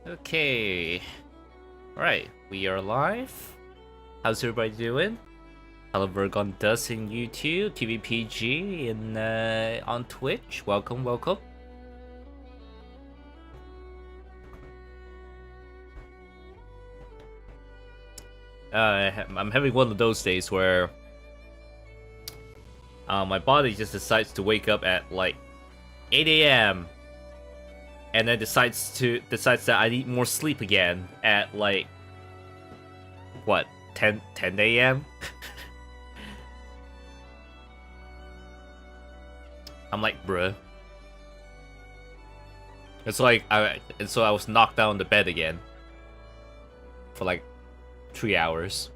Okay. Alright, we are live. How's everybody doing? Hello Virgon Dust in YouTube, TVPG, and on Twitch. Welcome, welcome. I'm having one of those days where my body just decides to wake up at like 8 a.m. and then decides that I need more sleep again at like what 10 a.m. I'm like, bruh. It's like I was knocked down the bed again for like 3 hours.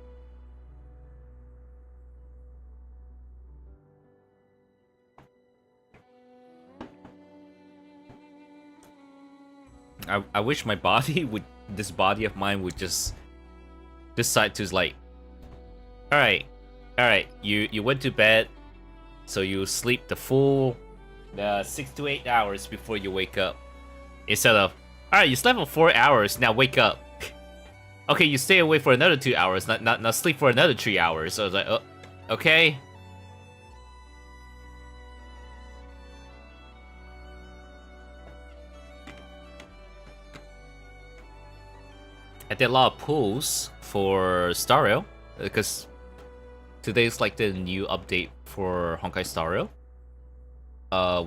I wish my body would, this body of mine would just decide to like, all right, you went to bed, so you sleep the full 6 to 8 hours before you wake up, instead of, all right, you slept for 4 hours, now wake up. okay, you stay away for another 2 hours, not sleep for another 3 hours. So I was like, oh, okay. I did a lot of pulls for Star Rail because today's like the new update for Honkai Star Rail,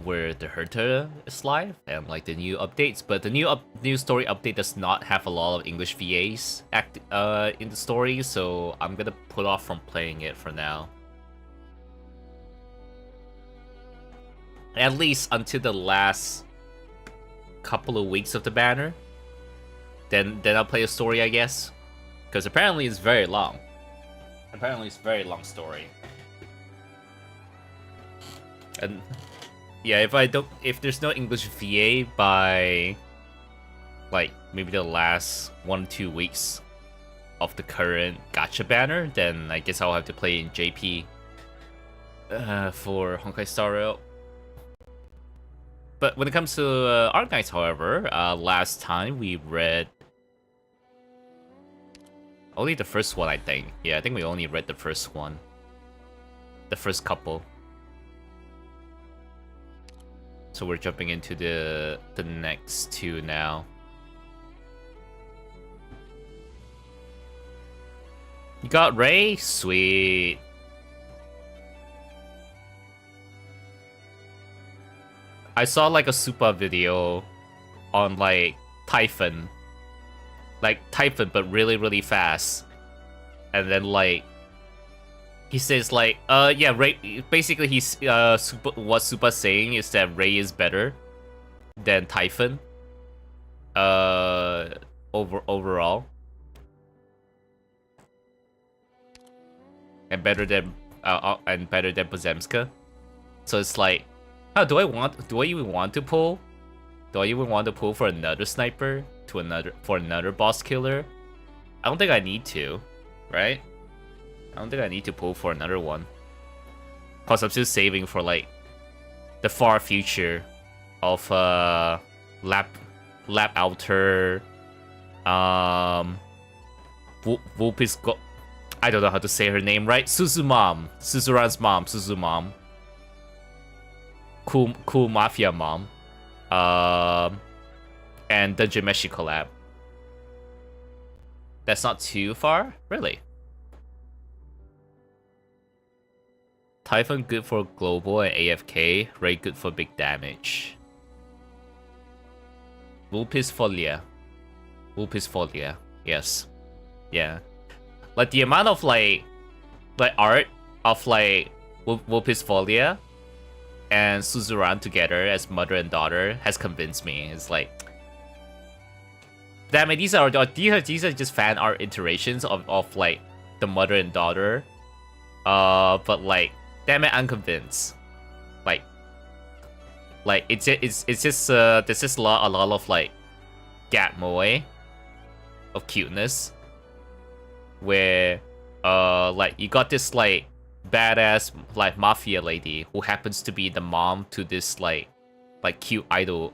where the Herta is live and like the new updates. But the new story update does not have a lot of English VAs in the story, so I'm gonna put off from playing it for now. At least until the last couple of weeks of the banner. Then I'll play a story, I guess, because apparently it's very long. Apparently it's a very long story. And yeah, if there's no English VA by like maybe the last 1 or 2 weeks of the current gacha banner, then I guess I'll have to play in JP for Honkai Star Rail. But when it comes to Arknights, however, last time we read only the first one, I think. Yeah, I think we only read the first one. The first couple. So we're jumping into the next 2 now. You got Ray? Sweet. I saw like a super video on like Typhon. Like Typhon, but really fast. And then like he says like, yeah, Ray. Basically, he's what Supa's saying is that Ray is better than Typhon. Overall, and better than Pozemska. So it's like, oh, do I even want to pull? Do I even want to pull for another sniper for another boss killer? I don't think I need to, right? I don't think I need to pull for another one. Cause I'm still saving for like the far future of Lap Outer, Vulpes. I don't know how to say her name right. Suzuran's mom, Suzu mom. Cool Mafia mom. And Dungeon Meshi collab. That's not too far, really. Typhon good for global and AFK. Ray good for big damage. Vulpes Folia. Yes. Yeah. Like the amount of like art of like Vulpes Folia and Suzuran together as mother and daughter has convinced me. It's like, damn it, these are just fan art iterations of like the mother and daughter. But like, damn it, I'm convinced. Like it's just there's just a lot of like gap moe of cuteness, where like you got this like badass like mafia lady who happens to be the mom to this like cute idol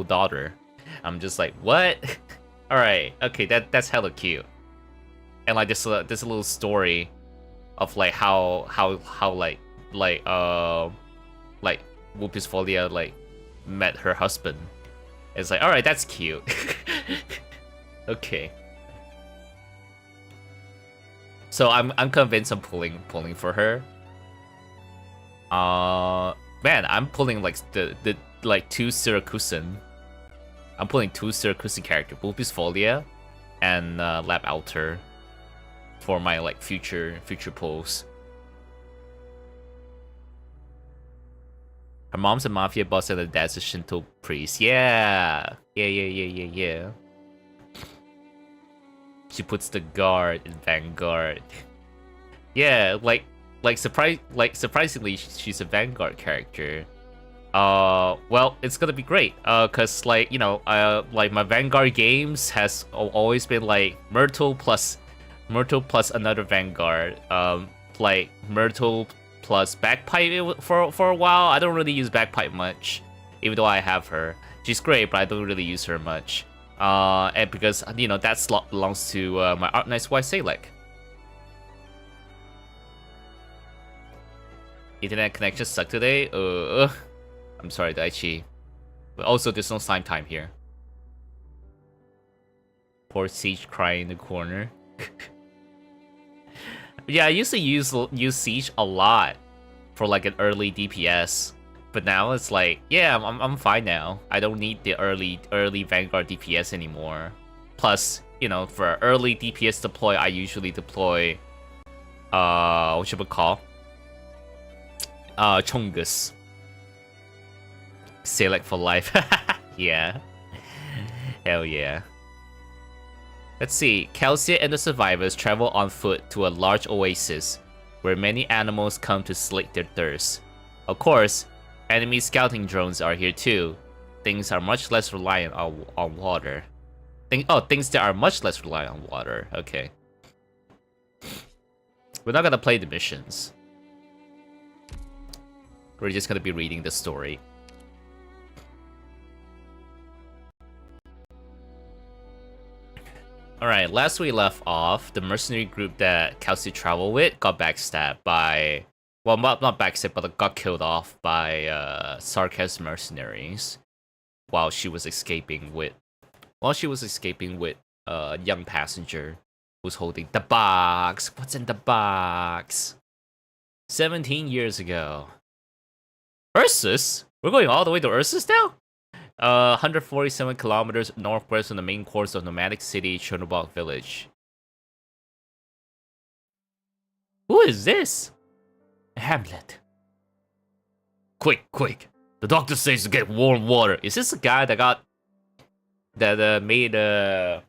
daughter. I'm just like, what? All right, okay, that's hella cute. And like this little story of like how Vulpes Folia like met her husband. It's like, all right, that's cute. Okay. So I'm convinced I'm pulling for her. Man, I'm pulling like the like 2 Syracusan. I'm pulling 2 Syracusan characters, Vulpes Folia and Lab Alter, for my like future pulls. Her mom's a mafia boss and her dad's a Shinto priest. Yeah. She puts the guard in Vanguard. Yeah, surprisingly, she's a Vanguard character. Well, it's gonna be great. Cause like, you know, like my Vanguard games has always been like Myrtle plus another Vanguard. Like Myrtle plus Bagpipe for a while. I don't really use Bagpipe much, even though I have her. She's great, but I don't really use her much. And because, you know, that slot belongs to my Arknights wife Salek. Internet connection suck today? I'm sorry, Daichi. But also, there's no slime time here. Poor Siege crying in the corner. Yeah, I used to use Siege a lot for like an early DPS, but now it's like, yeah, I'm fine now. I don't need the early Vanguard DPS anymore. Plus, you know, for early DPS deploy, I usually deploy what you would call Chungus. Select for life. Yeah. Hell yeah. Let's see. Calcium and the survivors travel on foot to a large oasis where many animals come to slake their thirst. Of course, enemy scouting drones are here too. Things are much less reliant on water. Things that are much less reliant on water. Okay. We're not gonna play the missions. We're just gonna be reading the story. Alright, last we left off, the mercenary group that Kelsey traveled with got backstabbed by... Well, not backstabbed, but got killed off by Sarkaz mercenaries while she was escaping with... a young passenger who's holding the box. What's in the box? 17 years ago. Ursus? We're going all the way to Ursus now? 147 kilometers northwest from the main course of nomadic city Chernobog village. Who is this? Hamlet. Quick! The doctor says to get warm water. Is this the guy that made yeah,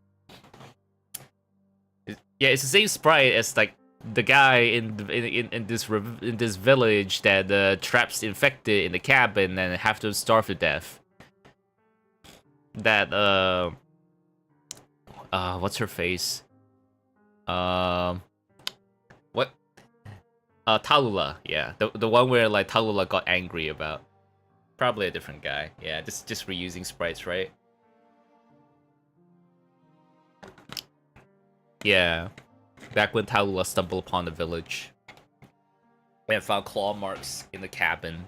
it's the same sprite as like the guy in this village that traps infected in the cabin and have to starve to death. That what's her face? What? Tallulah, yeah, the one where like Tallulah got angry about. Probably a different guy. Yeah, just reusing sprites, right? Yeah, back when Tallulah stumbled upon the village and found claw marks in the cabin,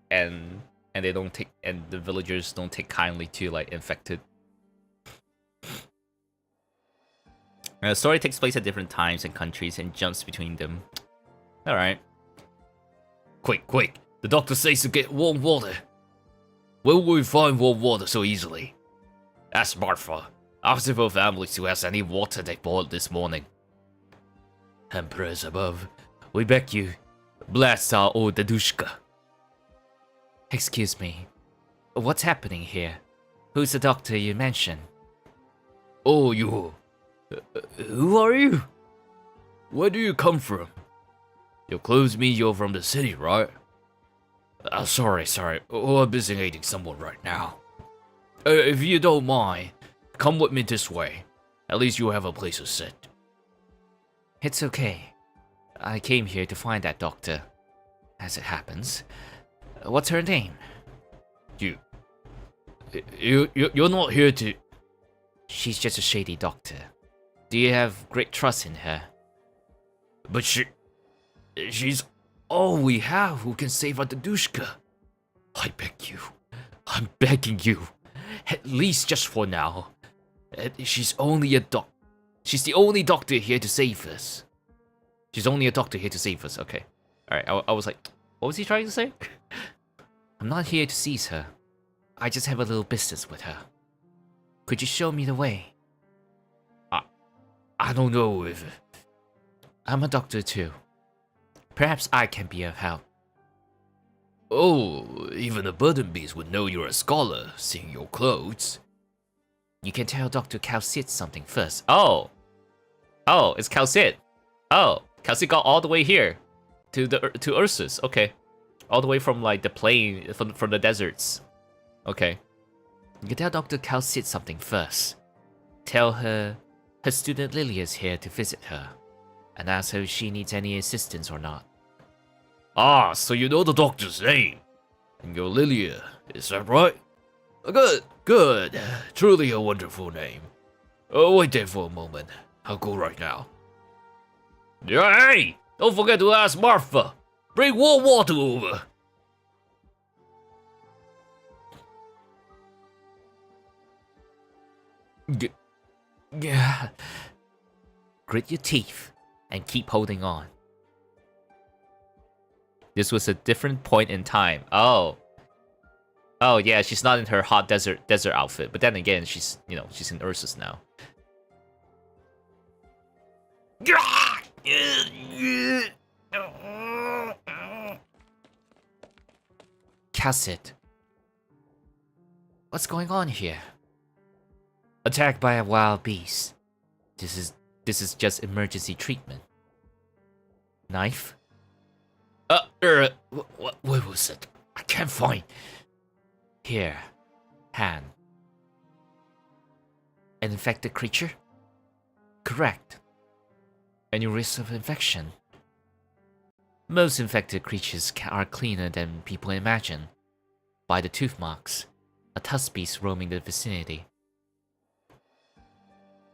and they don't take, and the villagers don't take kindly to like infected. The story takes place at different times and countries and jumps between them. All right. Quick! The doctor says to get warm water. Where will we find warm water so easily? Ask Marfa. Ask if her family still has any water they boiled this morning. Emperors above, we beg you, bless our old Dadushka. Excuse me, what's happening here? Who's the doctor you mentioned? Oh, you. Who are you? Where do you come from? Your clothes mean you're from the city, right? Sorry. Oh, I'm busy aiding someone right now. If you don't mind, come with me this way. At least you have a place to sit. It's okay. I came here to find that doctor. As it happens. What's her name? You're not here to... She's just a shady doctor. Do you have great trust in her? But she's all we have who can save our Dadushka. I beg you. I'm begging you. At least just for now. She's the only doctor here to save us. She's only a doctor here to save us. Okay. Alright, I was like, what was he trying to say? I'm not here to seize her. I just have a little business with her. Could you show me the way? I don't know if... I'm a doctor too. Perhaps I can be of help. Oh, even the burden beast would know you're a scholar, seeing your clothes. You can tell Dr. Calcit something first. Oh, it's Calcit. Oh, Calcit got all the way here. To Ursus, okay. All the way from like the plain, from the deserts. Okay. You can tell Dr. Calcit something first. Tell her student Lilia is here to visit her. And ask her if she needs any assistance or not. So you know the doctor's name. And you're Lilia, is that right? Good. Good. Truly a wonderful name. Oh, wait there for a moment. I'll go right now. Hey! Don't forget to ask Martha. Bring warm water over. Yeah. Grit your teeth and keep holding on. This was a different point in time. Oh. Oh yeah, she's not in her hot desert outfit, but then again, she's she's in Ursus now. Cassid. What's going on here? Attacked by a wild beast. This is just emergency treatment. Knife? What was it? I can't find. Here. Hand. An infected creature? Correct. Any risk of infection? Most infected creatures are cleaner than people imagine. By the tooth marks, a tusk beast roaming the vicinity.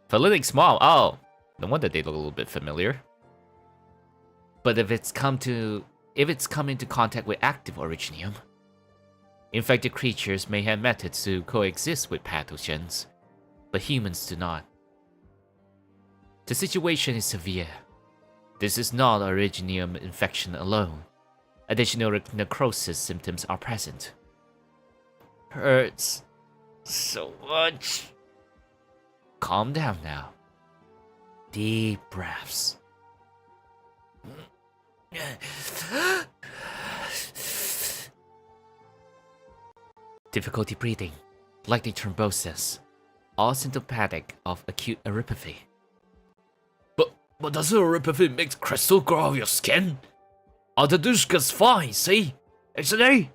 Phalytic's mom. Oh, no wonder they look a little bit familiar. But if it's come into contact with active originium, infected creatures may have methods to coexist with pathogens, but humans do not. The situation is severe. This is not originium infection alone. Additional necrosis symptoms are present. Hurts so much. Calm down now. Deep breaths. Difficulty breathing, likely thrombosis, all symptomatic of acute erypathy. But does erypathy make crystal grow out of your skin? Altadushka's fine, see? Isn't he?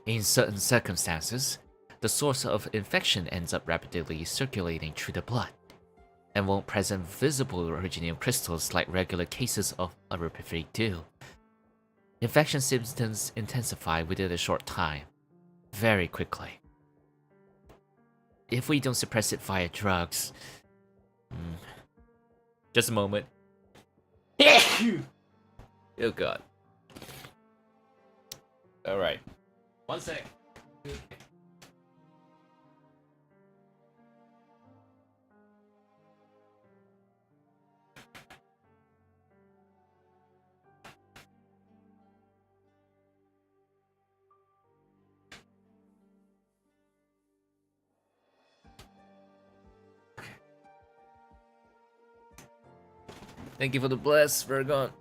In certain circumstances, the source of infection ends up rapidly circulating through the blood, and won't present visible originium crystals like regular cases of erypathy do. Infection symptoms intensify within a short time, very quickly. If we don't suppress it via drugs... Just a moment. Oh god. Alright. One sec. Thank you for the bless, Virgon.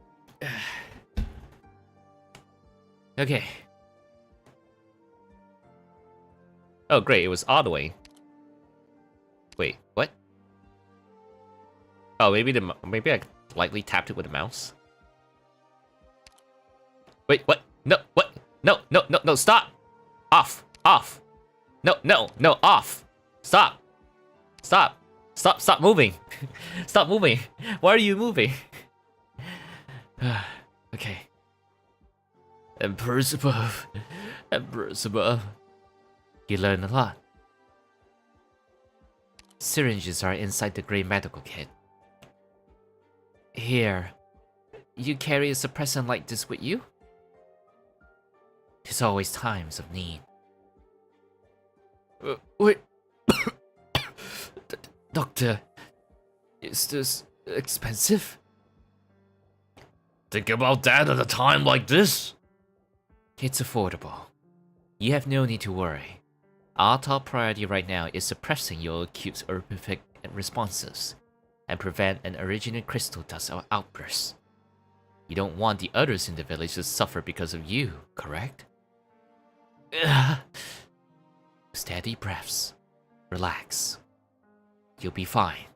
Okay. Oh great, it was all the way. Wait, what? Oh, maybe I lightly tapped it with a mouse. Wait, what? No, what? No, stop! Off! No, off! Stop! Stop moving! Stop moving! Why are you moving? Okay. Emperor's above. You learn a lot. Syringes are inside the grey medical kit. Here. You carry a suppressant like this with you? There's always times of need. Wait. Doctor, is this expensive? Think about that at a time like this? It's affordable. You have no need to worry. Our top priority right now is suppressing your acute erypathic responses and prevent an original crystal dust outburst. You don't want the others in the village to suffer because of you, correct? Steady breaths. Relax. You'll be fine.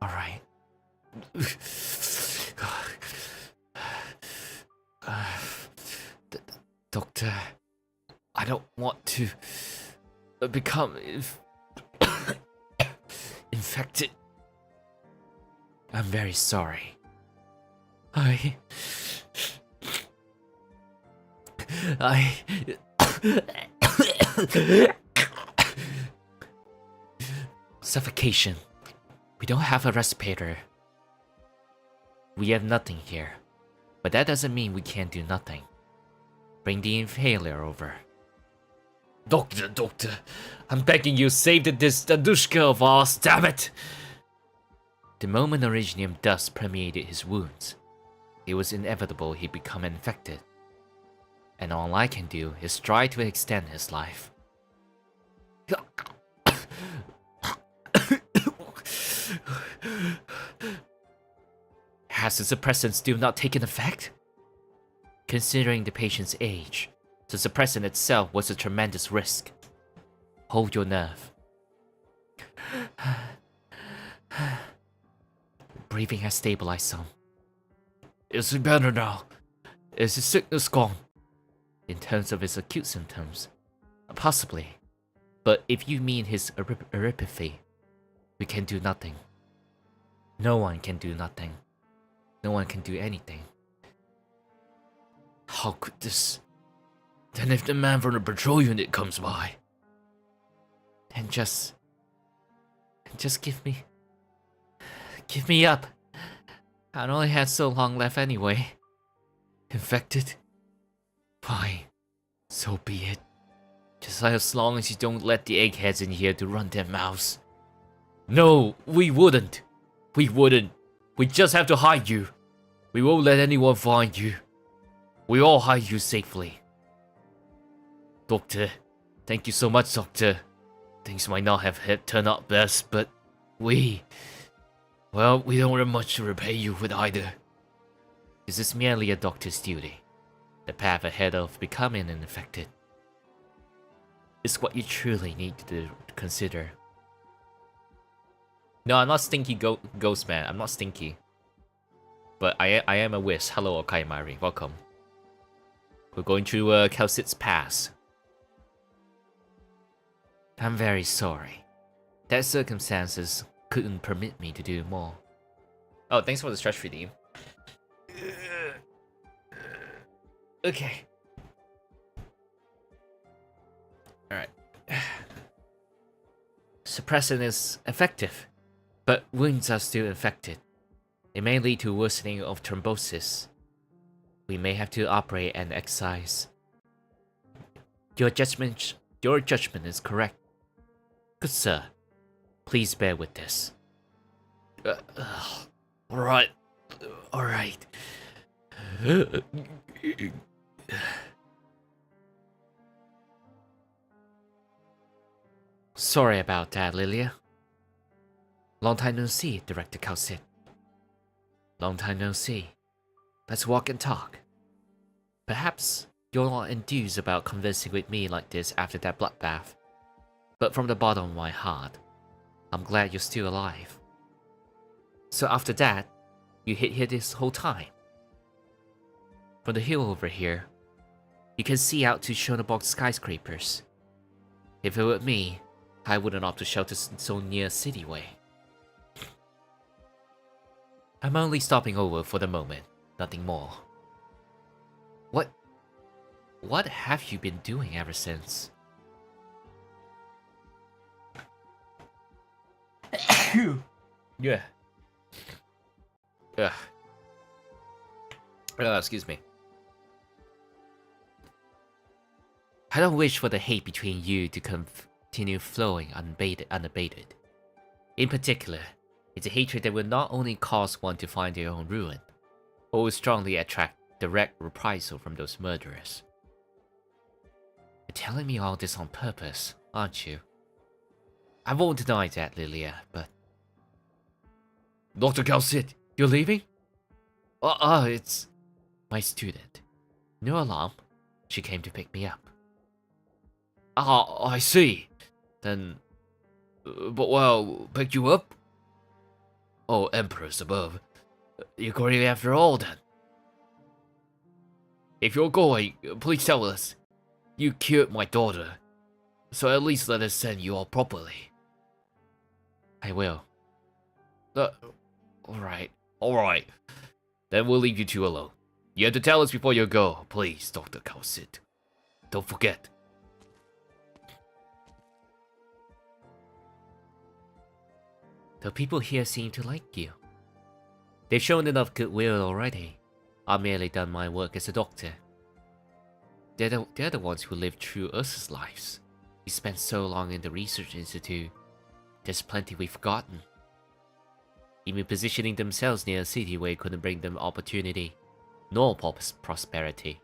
Alright. Doctor, I don't want to become infected. I'm very sorry. Suffocation. We don't have a respirator. We have nothing here. But that doesn't mean we can't do nothing. Bring the inhaler over. Doctor, I'm begging you, save this Dadushka of ours, damn it! The moment originium dust permeated his wounds, it was inevitable he'd become infected. And all I can do is try to extend his life. Has the suppressant still not taken effect? Considering the patient's age, the suppressant itself was a tremendous risk. Hold your nerve. Breathing has stabilized some. Is he better now? Is his sickness gone? In terms of his acute symptoms, possibly. But if you mean his erypathy, we can do nothing. No one can do nothing. No one can do anything. How could this? Then if the man from the patrol unit comes by, then just give me up. I only had so long left anyway. Infected? Fine, so be it. Just as long as you don't let the eggheads in here to run their mouths. No, we wouldn't. We wouldn't. We just have to hide you. We won't let anyone find you. We all hide you safely. Doctor, thank you so much, Doctor. Things might not have turned out best, but we don't have much to repay you with either. This is merely a doctor's duty. The path ahead of becoming an infected is what you truly need to consider. No, I'm not stinky ghost man. I'm not stinky. But I am a wisp. Hello, Okaimari. Welcome. We're going through Calcit's Pass. I'm very sorry. That circumstances couldn't permit me to do more. Oh, thanks for the stretch redeem. Okay. Alright. Suppressant is effective, but wounds are still infected. It may lead to worsening of thrombosis. We may have to operate and excise. Your judgment is correct. Good sir, please bear with this. Alright. Sorry about that, Lilia. Long time no see, Director Calcit. Long time no see. Let's walk and talk. Perhaps you're not enthused about conversing with me like this after that bloodbath. But from the bottom of my heart, I'm glad you're still alive. So after that, you hid here this whole time. From the hill over here, you can see out to Schöneborg skyscrapers. If it were me, I wouldn't opt to shelter so near Cityway. I'm only stopping over for the moment, nothing more. What have you been doing ever since? Yeah. Excuse me. I don't wish for the hate between you to continue flowing unabated. In particular, it's a hatred that will not only cause one to find their own ruin, but will strongly attract direct reprisal from those murderers. You're telling me all this on purpose, aren't you? I won't deny that, Lilia, but... Dr. Calcit, you're leaving? It's... my student. No alarm. She came to pick me up. I see. Then... but well, picked you up? Oh, Empress above. You're going after all, then? If you're going, please tell us. You cured my daughter, so at least let us send you all properly. I will. Alright. Then we'll leave you two alone. You have to tell us before you go, please, Dr. Calcit. don't forget. The people here seem to like you. They've shown enough goodwill already. I've merely done my work as a doctor. They're the ones who lived through us lives. We spent so long in the research institute. There's plenty we've forgotten. Even positioning themselves near a city where it couldn't bring them opportunity, nor prosperity.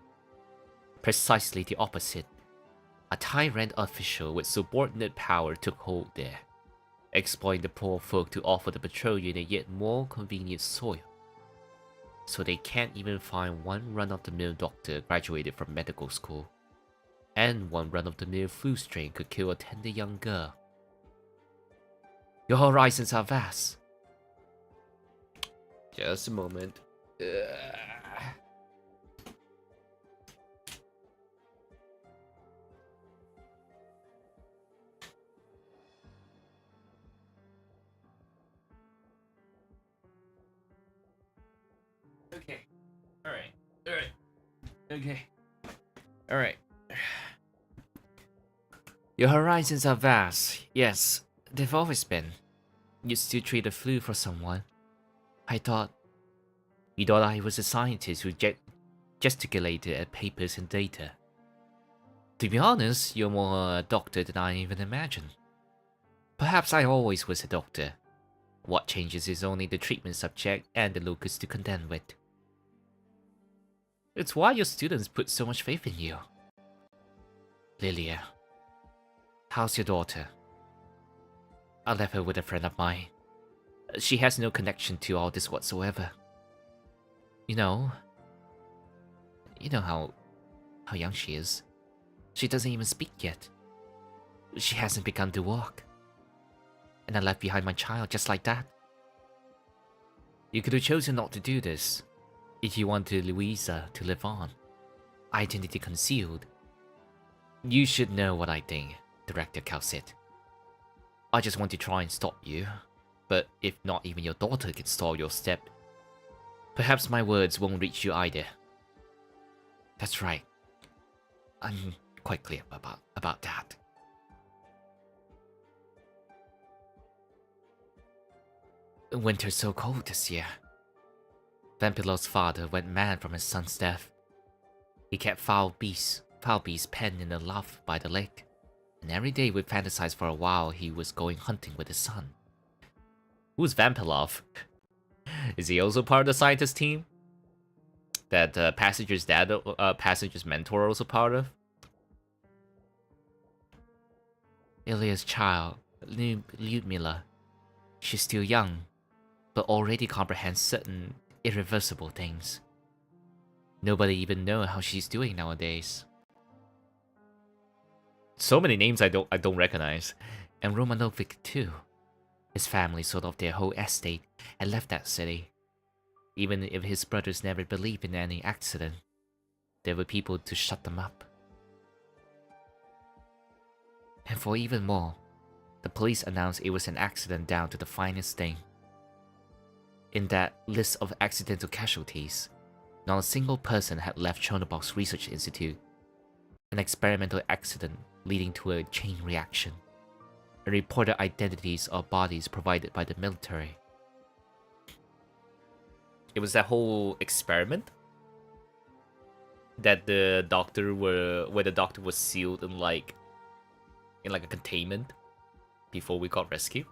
Precisely the opposite. A tyrant official with subordinate power took hold there, exploiting the poor folk to offer the patrol unit yet more convenient soil. So they can't even find one run-of-the-mill doctor graduated from medical school, and one run-of-the-mill flu strain could kill a tender young girl. Your horizons are vast. Just a moment. Okay. Alright. Okay. Alright. Your horizons are vast. Yes, they've always been. You still treat the flu for someone. You thought I was a scientist who gesticulated at papers and data. To be honest, you're more a doctor than I even imagined. Perhaps I always was a doctor. What changes is only the treatment subject and the locus to contend with. It's why your students put so much faith in you. Lilia, how's your daughter? I left her with a friend of mine. She has no connection to all this whatsoever. You know how young she is. She doesn't even speak yet. She hasn't begun to walk. And I left behind my child just like that. You could have chosen not to do this. If you wanted Louisa to live on, identity concealed. You should know what I think, Director Calcit. I just want to try and stop you, but if not even your daughter can stall your step, perhaps my words won't reach you either. That's right. I'm quite clear about that. Winter's so cold this year. Vampilow's father went mad from his son's death. He kept foul beasts penned in a loft by the lake, and every day we fantasized for a while he was going hunting with his son. Who's Vampilov? Is he also part of the scientist team? That Passenger's dad, Passenger's mentor, also part of? Ilya's child, Lyudmila. She's still young, but already comprehends certain irreversible things. Nobody even knows how she's doing nowadays. So many names I don't recognize. And Romanovic too. His family sold off their whole estate and left that city. Even if his brothers never believed in any accident, there were people to shut them up. And for even more, the police announced it was an accident down to the finest thing. In that list of accidental casualties, not a single person had left Chernobog's Research Institute. An experimental accident leading to a chain reaction. And reported identities of bodies provided by the military. It was that whole experiment that where the doctor was sealed in like a containment before we got rescued?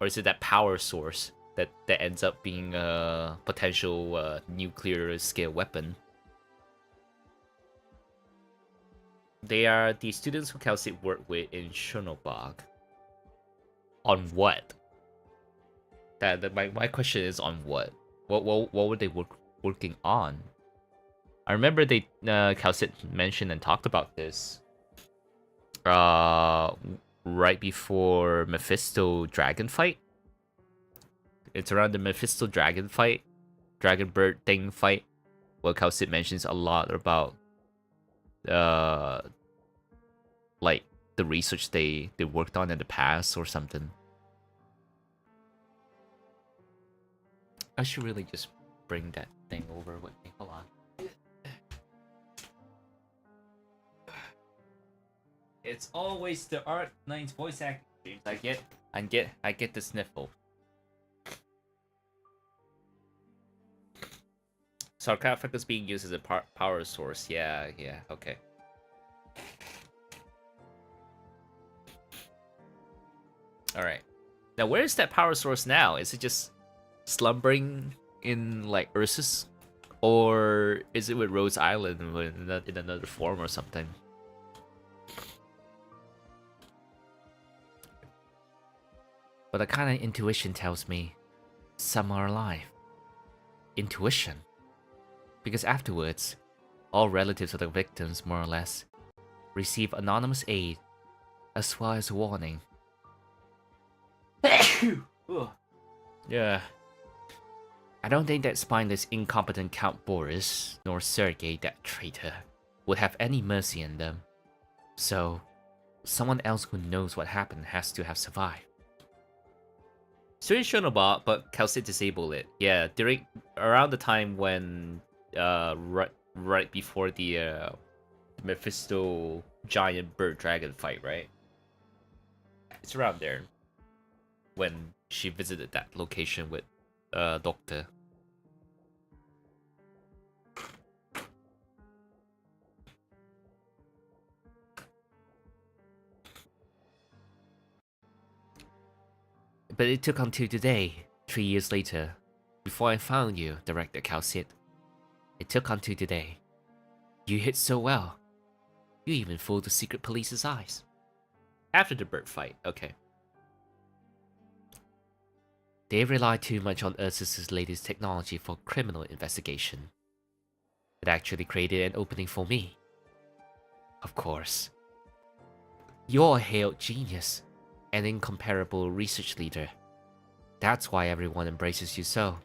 Or is it that power source that ends up being a potential nuclear scale weapon? They are the students who Calcit worked with in Chernobog. On what? My question is on what? What were they working on? I remember they Calcit mentioned and talked about this right before Mephisto Dragon fight. It's around the Mephisto Dragon fight, Dragon Bird thing fight. Well, Calcit mentions a lot about like the research they worked on in the past or something. I should really just bring that thing over with me. Hold on. It's always the Arknights voice acting streams. I get the sniffle. Sarcophagus being used as a power source. Yeah, okay. Alright. Now, where is that power source now? Is it just slumbering in, like, Ursus? Or is it with Rose Island in another form or something? But a kind of intuition tells me some are alive. Intuition? Because afterwards, all relatives of the victims, more or less, receive anonymous aid as well as a warning. Yeah. I don't think that spineless, incompetent Count Boris, nor Sergei, that traitor, would have any mercy in them. So, someone else who knows what happened has to have survived. Strange Shonobot, but Calcid disabled it. Yeah, around the time when, right before the Mephisto giant bird dragon fight, right? It's around there. When she visited that location with Doctor. But it took until today, 3 years later, before I found you, Director Calcid. It took until today. You hid so well. You even fooled the secret police's eyes. After the bird fight, okay. They rely too much on Ursus's latest technology for criminal investigation. It actually created an opening for me. Of course. You're a hailed genius, an incomparable research leader. That's why everyone embraces you so.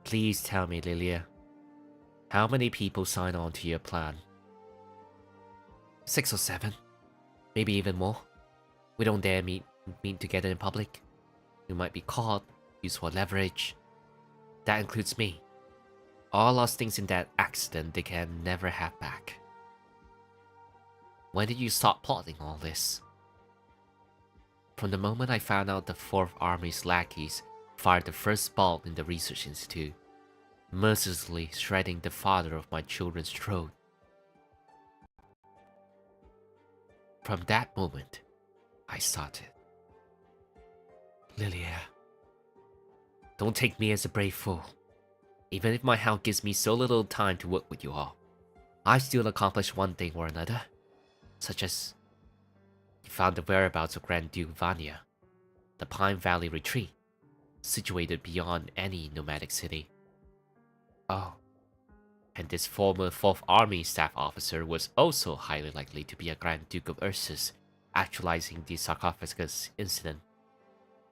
Please tell me, Lilia, how many people sign on to your plan? 6 or 7, maybe even more. We don't dare meet together in public. We might be caught, used for leverage. That includes me. All lost things in that accident they can never have back. When did you start plotting all this? From the moment I found out the 4th Army's lackeys fired the first bolt in the research institute, mercilessly shredding the father of my children's throat. From that moment, I started. Lilia, don't take me as a brave fool. Even if my hound gives me so little time to work with you all, I still accomplished one thing or another, such as you found the whereabouts of Grand Duke Vanya, the Pine Valley retreat, situated beyond any nomadic city. Oh, and this former 4th Army staff officer was also highly likely to be a Grand Duke of Ursus, actualizing the sarcophagus incident.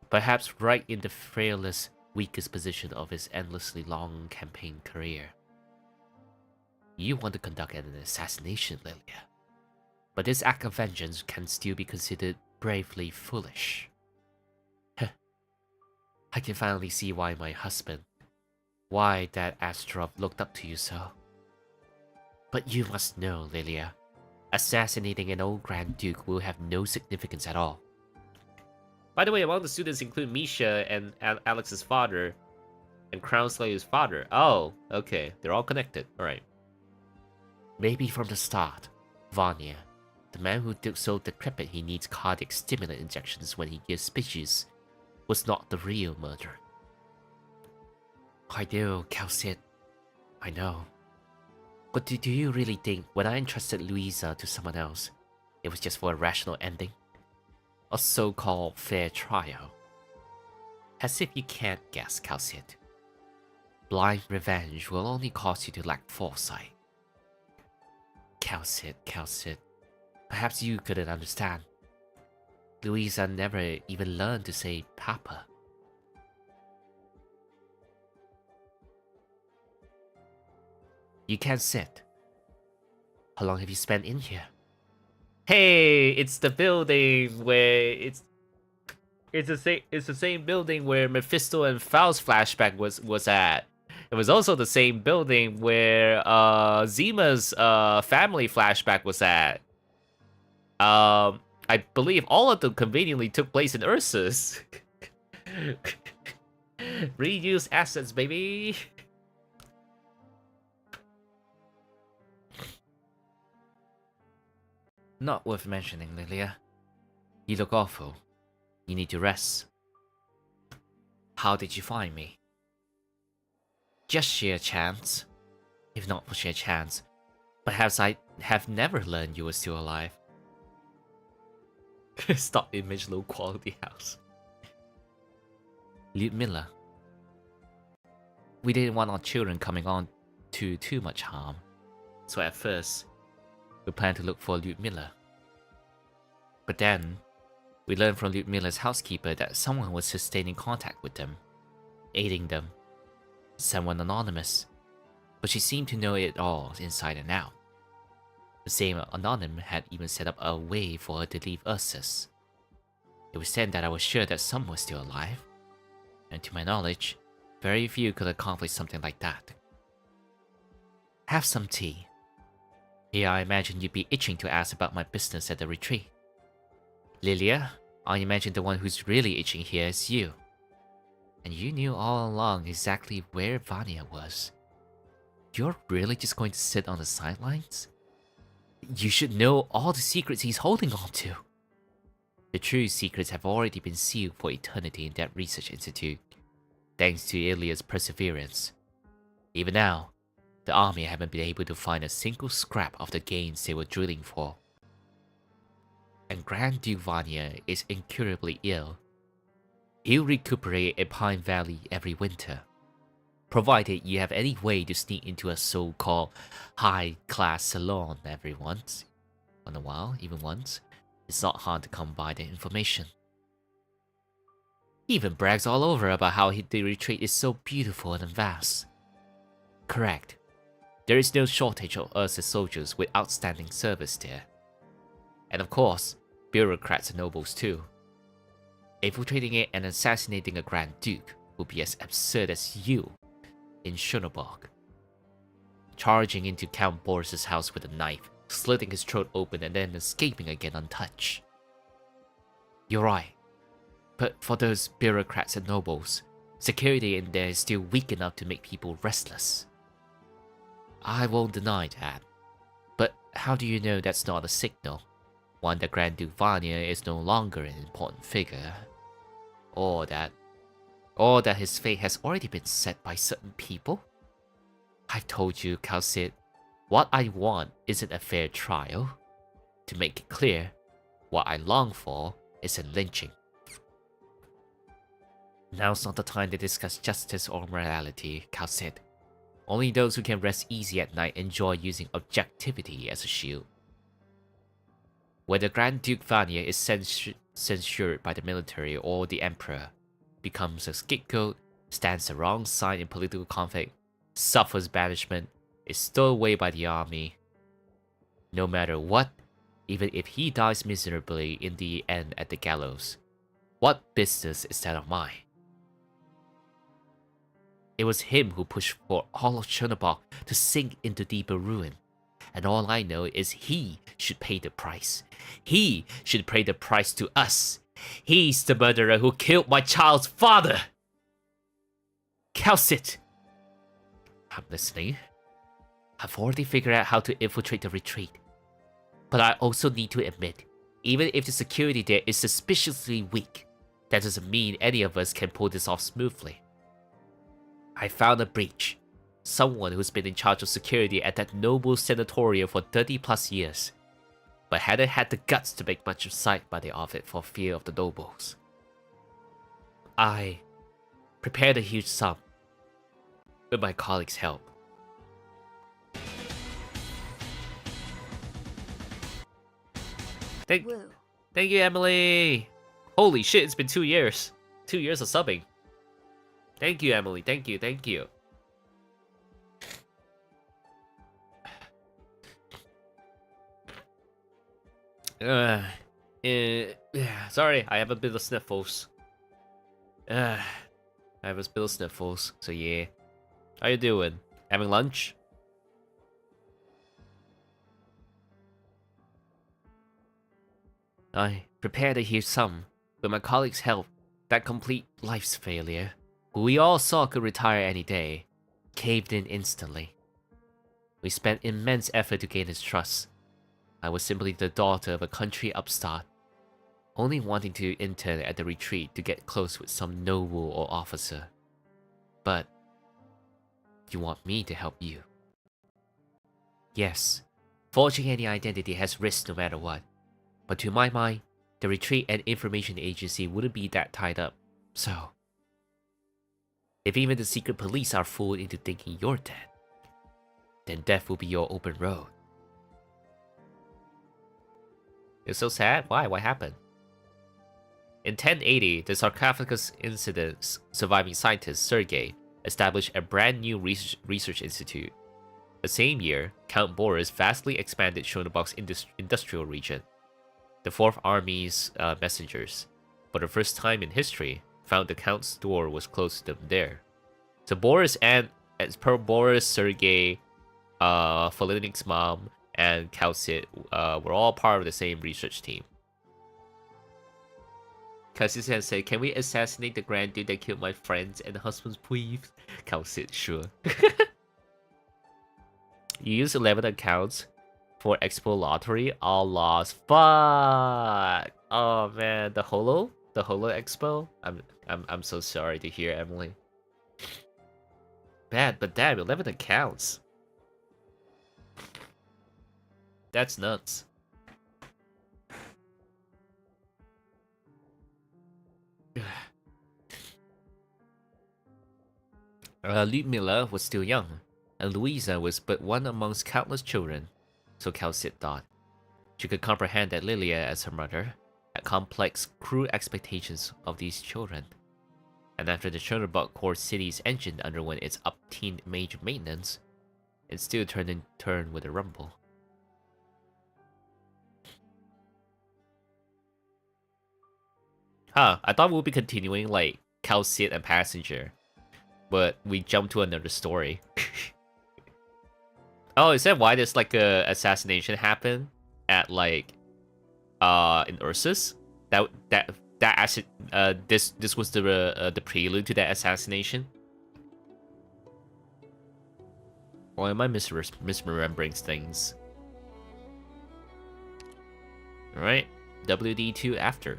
Perhaps right in the frailest, weakest position of his endlessly long campaign career. You want to conduct an assassination, Lilia. But this act of vengeance can still be considered bravely foolish. I can finally see why my husband, why that Astrov looked up to you so. But you must know, Lilia, assassinating an old Grand Duke will have no significance at all. By the way, among the students include Misha and Alex's father, and Crown Slayer's father. Oh, okay, they're all connected, alright. Maybe from the start, Vanya, the man who so decrepit he needs cardiac stimulant injections when he gives speeches, was not the real murderer. I do, Calcid. I know. But do you really think when I entrusted Louisa to someone else, it was just for a rational ending? A so-called fair trial? As if you can't guess, Calcid. Blind revenge will only cause you to lack foresight. Calcid, perhaps you couldn't understand. Louisa never even learned to say Papa. You can't sit. How long have you spent in here? Hey, it's the building where it's the same building where Mephisto and Faust flashback was at. It was also the same building where Zima's family flashback was at. I believe all of them conveniently took place in Ursus. Reuse assets, baby. Not worth mentioning, Lilia. You look awful. You need to rest. How did you find me? Just sheer chance. If not for sheer chance, perhaps I have never learned you were still alive. Stop image low quality house. Lyudmila. We didn't want our children coming on to too much harm. So at first, we planned to look for Lyudmila. But then, we learned from Lyudmila's housekeeper that someone was sustaining contact with them, aiding them. Someone anonymous. But she seemed to know it all inside and out. The same Anonym had even set up a way for her to leave Ursus. It was then that I was sure that some were still alive. And to my knowledge, very few could accomplish something like that. Have some tea. Here I imagine you'd be itching to ask about my business at the retreat. Lilia, I imagine the one who's really itching here is you. And you knew all along exactly where Vanya was. You're really just going to sit on the sidelines? You should know all the secrets he's holding on to. The true secrets have already been sealed for eternity in that research institute, thanks to Ilia's perseverance. Even now, the army haven't been able to find a single scrap of the gains they were drilling for. And Grand Duke Vanya is incurably ill. He'll recuperate at Pine Valley every winter, provided you have any way to sneak into a so-called high-class salon every once in a while, even once. It's not hard to come by the information. He even brags all over about how the retreat is so beautiful and vast. Correct. There is no shortage of Ursus soldiers with outstanding service there. And of course, bureaucrats and nobles too. Infiltrating it and assassinating a Grand Duke would be as absurd as you in Schoenberg. Charging into Count Boris's house with a knife, slitting his throat open and then escaping again untouched. You're right. But for those bureaucrats and nobles, security in there is still weak enough to make people restless. I won't deny that. But how do you know that's not a signal? One that Grand Duke Vanya is no longer an important figure. Or that his fate has already been set by certain people? I've told you, Calcid, what I want isn't a fair trial. To make it clear, what I long for is a lynching. Now's not the time to discuss justice or morality, Calcid. Only those who can rest easy at night enjoy using objectivity as a shield. Whether Grand Duke Vanya is censured by the military or the Emperor, becomes a scapegoat, stands the wrong side in political conflict, suffers banishment, is stowed away by the army. No matter what, even if he dies miserably in the end at the gallows, what business is that of mine? It was him who pushed for all of Chernobyl to sink into deeper ruin. And all I know is he should pay the price. He should pay the price to us. He's the murderer who killed my child's father! Calcid! I'm listening. I've already figured out how to infiltrate the retreat. But I also need to admit, even if the security there is suspiciously weak, that doesn't mean any of us can pull this off smoothly. I found a breach. Someone who's been in charge of security at that noble sanatorium for 30 plus years, but hadn't had the guts to make much of sight by the of it for fear of the nobles. I prepared a huge sum, with my colleagues' help. Thank you, Emily! Holy shit, it's been 2 years. 2 years of subbing. Thank you, Emily. Thank you. Sorry, I have a bit of sniffles. So yeah. How you doing? Having lunch? I prepared to hear some, with my colleagues' help, that complete life's failure, who we all saw could retire any day, caved in instantly. We spent immense effort to gain his trust. I was simply the daughter of a country upstart, only wanting to intern at the retreat to get close with some noble or officer. But you want me to help you? Yes, forging any identity has risk no matter what. But to my mind, the retreat and information agency wouldn't be that tied up. So, if even the secret police are fooled into thinking you're dead, then death will be your open road. It's so sad. Why? What happened? In 1080, the sarcophagus incident's surviving scientist, Sergei, established a brand new research institute. The same year, Count Boris vastly expanded Schönebach's industrial region. The Fourth Army's messengers, for the first time in history, found the Count's door was closed to them there. So Boris and, as per Boris, Sergei, Folinik's mom, and Kalsit were all part of the same research team. Kalsit said, "Can we assassinate the grand dude that killed my friends and husbands, please?" Kalsit, sure. You use 11 accounts for Expo Lottery, all lost. Fuck! Oh man, the Holo Expo. I'm so sorry to hear, Emily. Bad, but damn, 11 accounts. That's nuts. Lyudmila was still young, and Louisa was but one amongst countless children, so Kalsit thought. She could comprehend that Lilia, as her mother, had complex, cruel expectations of these children. And after the Chernobog core city's engine underwent its up-teen major maintenance, it still turned with a rumble. Huh, I thought we'll be continuing like Kalsit and Passenger, but we jumped to another story. Oh, is that why there's like a assassination happened at like in Ursus? This was the prelude to that assassination? Or am I misremembering things? Alright, WD2 after.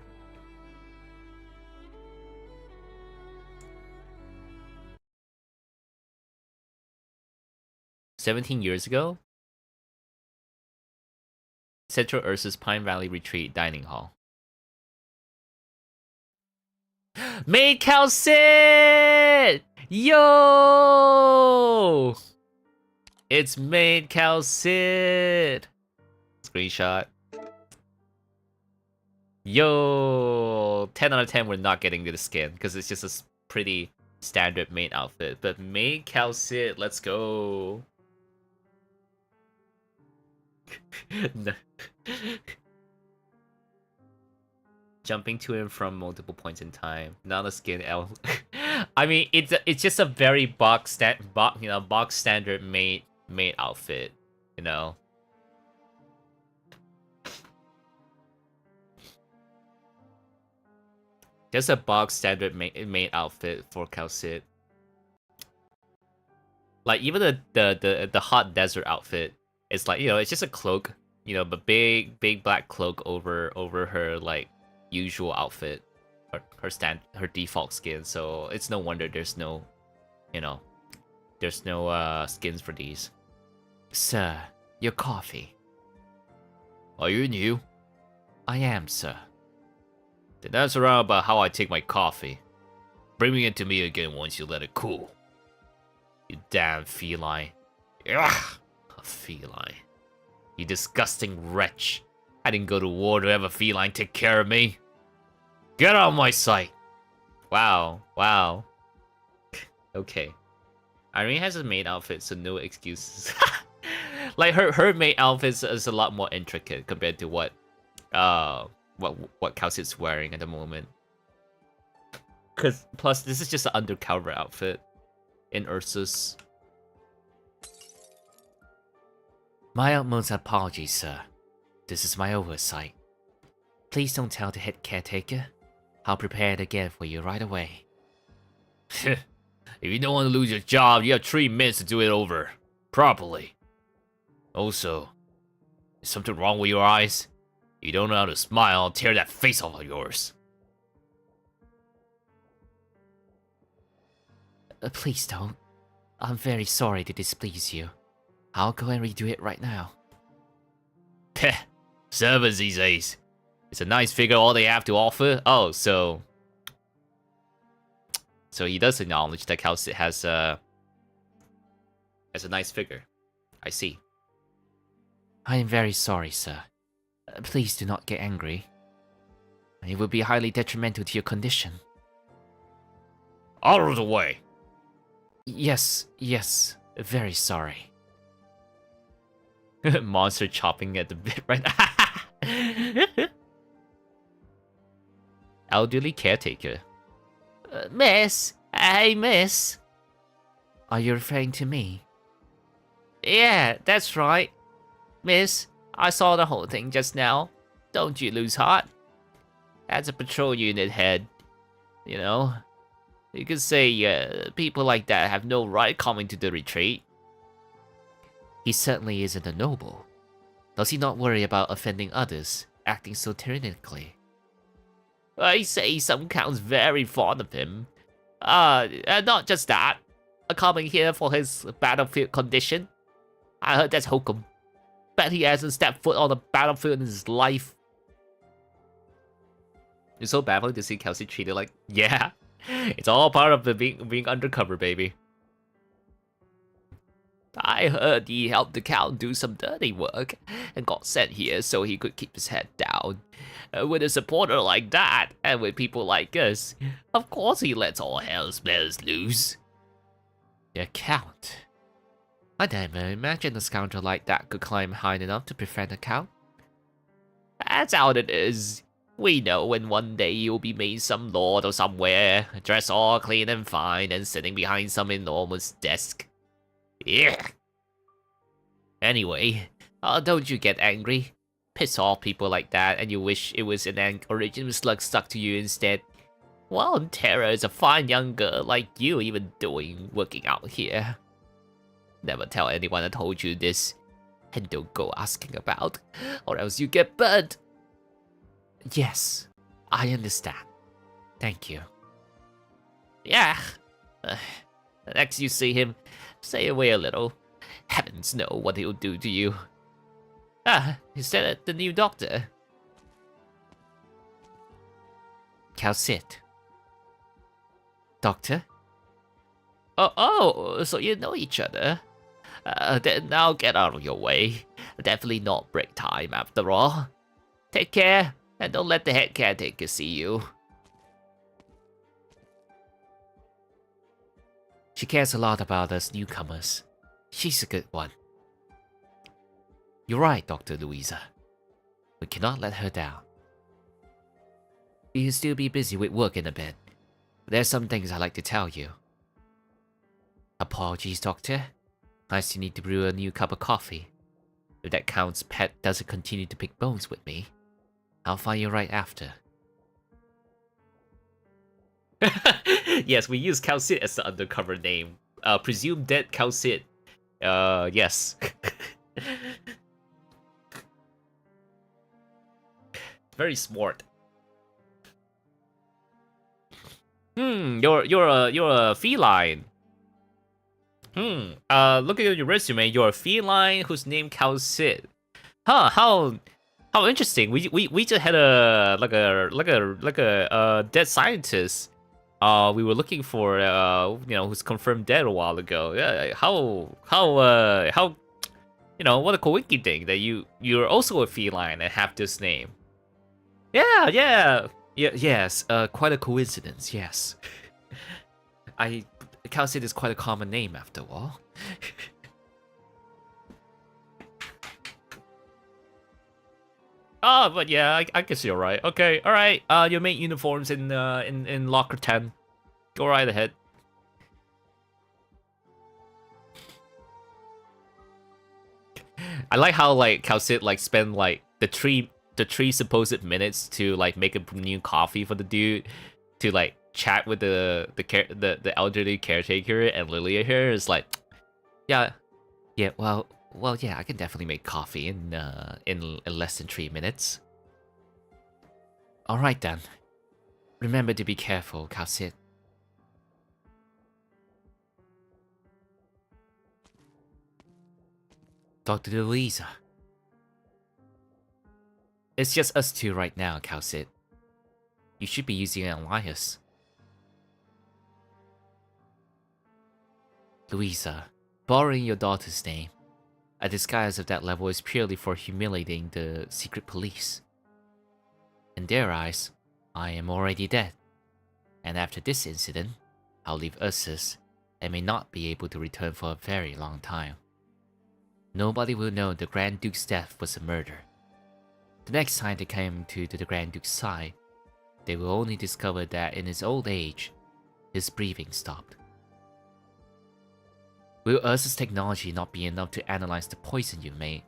"17 years ago, Central Ursus Pine Valley Retreat Dining Hall. Maid Kalsit! Yo! It's Maid Kalsit! Screenshot. Yo! 10 out of 10 we're not getting to the skin, because it's just a pretty standard maid outfit. But Maid Kalsit, let's go! No. Jumping to and from multiple points in time, not a skin elf. I mean, it's just a very box standard maid outfit, you know. Just a box standard maid outfit for Kalsit. Like even the hot desert outfit. It's like, you know, it's just a cloak, you know, but big black cloak over her like usual outfit, her default skin. So it's no wonder there's no, you know, there's no skins for these. Sir, your coffee. Are you new? I am, sir. Then that's around about how I take my coffee. Bring it to me again once you let it cool. You damn feline. Ugh. A feline. You disgusting wretch. I didn't go to war to have a feline take care of me. Get out of my sight. Wow. Okay. Irene has a maid outfit, so no excuses. Like her maid outfit is a lot more intricate compared to what Kalsit's wearing at the moment. Plus this is just an undercover outfit in Ursus. My utmost apologies, sir. This is my oversight. Please don't tell the head caretaker. I'll prepare it again for you right away. If you don't want to lose your job, you have 3 minutes to do it over. Properly. Also, is something wrong with your eyes? If you don't know how to smile, I'll tear that face off of yours. Please don't. I'm very sorry to displease you. I'll go and redo it right now. Heh, servants these days. It's a nice figure all they have to offer. Oh, so he does acknowledge that Calcit has a nice figure. I see. I am very sorry, sir. Please do not get angry. It would be highly detrimental to your condition. Out of the way. Yes, very sorry. Monster chopping at the bit right now. Elderly caretaker. Miss! Hey, miss! Are you referring to me? Yeah, that's right. Miss, I saw the whole thing just now. Don't you lose heart. As a patrol unit head, you know, you could say people like that have no right coming to the retreat. He certainly isn't a noble. Does he not worry about offending others, acting so tyrannically? I say some counts very fond of him. Not just that. Coming here for his battlefield condition. I heard that's hokum. Bet he hasn't stepped foot on the battlefield in his life. It's so baffling to see Kelsey treated like, yeah, it's all part of the being undercover, baby. I heard he helped the Count do some dirty work and got sent here so he could keep his head down. With a supporter like that, and with people like us, of course he lets all hell's bells loose. The Count? I never imagined a scoundrel like that could climb high enough to befriend a Count. That's how it is. We know when one day you'll be made some lord or somewhere, dressed all clean and fine, and sitting behind some enormous desk. Yeah. Anyway, don't you get angry. Piss off people like that and you wish it was an original slug stuck to you instead. Well, Tara is a fine young girl like you even working out here. Never tell anyone I told you this. And don't go asking about, or else you get burnt. Yes, I understand. Thank you. Yeah. Next you see him, stay away a little. Heavens know what he'll do to you. Is that the new doctor? Calcit. Doctor? Oh, so you know each other? Then now get out of your way. Definitely not break time after all. Take care, and don't let the head caretaker see you. She cares a lot about us newcomers. She's a good one. You're right, Dr. Louisa. We cannot let her down. You'll still be busy with work in a bit. There's some things I'd like to tell you. Apologies, Doctor. I still need to brew a new cup of coffee. If that Count's pet doesn't continue to pick bones with me, I'll find you right after. Yes, we use Calcit as the undercover name. Presumed dead Calcit. Yes. Very smart. You're a feline. Looking at your resume, you're a feline whose name Calcit. Huh? How interesting. We just had a dead scientist. We were looking for who's confirmed dead a while ago. Yeah, how what a coinky thing that you're also a feline and have this name. Yes, quite a coincidence, yes. Calcit is quite a common name after all. But yeah, I guess you're right. Okay, alright. Your main uniforms in locker 10. Go right ahead. I like how Calcit spend the the 3 supposed minutes to like make a new coffee for the dude, to like chat with the elderly caretaker and Lilia here is like, yeah, well, yeah, I can definitely make coffee in less than 3 minutes. All right then. Remember to be careful, Calcit. Dr. Louisa. It's just us two right now, Calcit. You should be using an alias. Louisa, borrowing your daughter's name, a disguise of that level is purely for humiliating the secret police. In their eyes, I am already dead. And after this incident, I'll leave Ursus and may not be able to return for a very long time. Nobody will know the Grand Duke's death was a murder. The next time they came to the Grand Duke's side, they will only discover that in his old age, his breathing stopped. Will Ursus' technology not be enough to analyze the poison you made?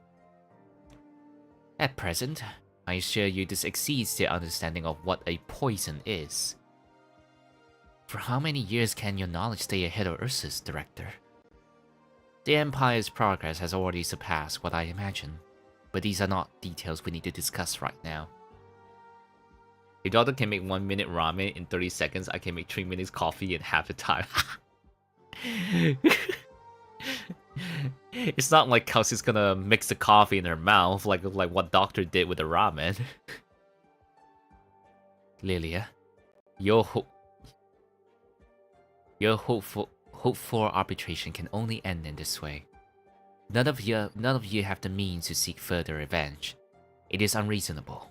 At present, I assure you this exceeds their understanding of what a poison is. For how many years can your knowledge stay ahead of Ursus, Director? The Empire's progress has already surpassed what I imagined, but these are not details we need to discuss right now. Your daughter can make 1 minute ramen in 30 seconds. I can make 3 minutes coffee in half the time. It's not like Kelsey's gonna mix the coffee in her mouth like what Doctor did with the ramen. Lilia, your hope for arbitration can only end in this way. None of you have the means to seek further revenge. It is unreasonable.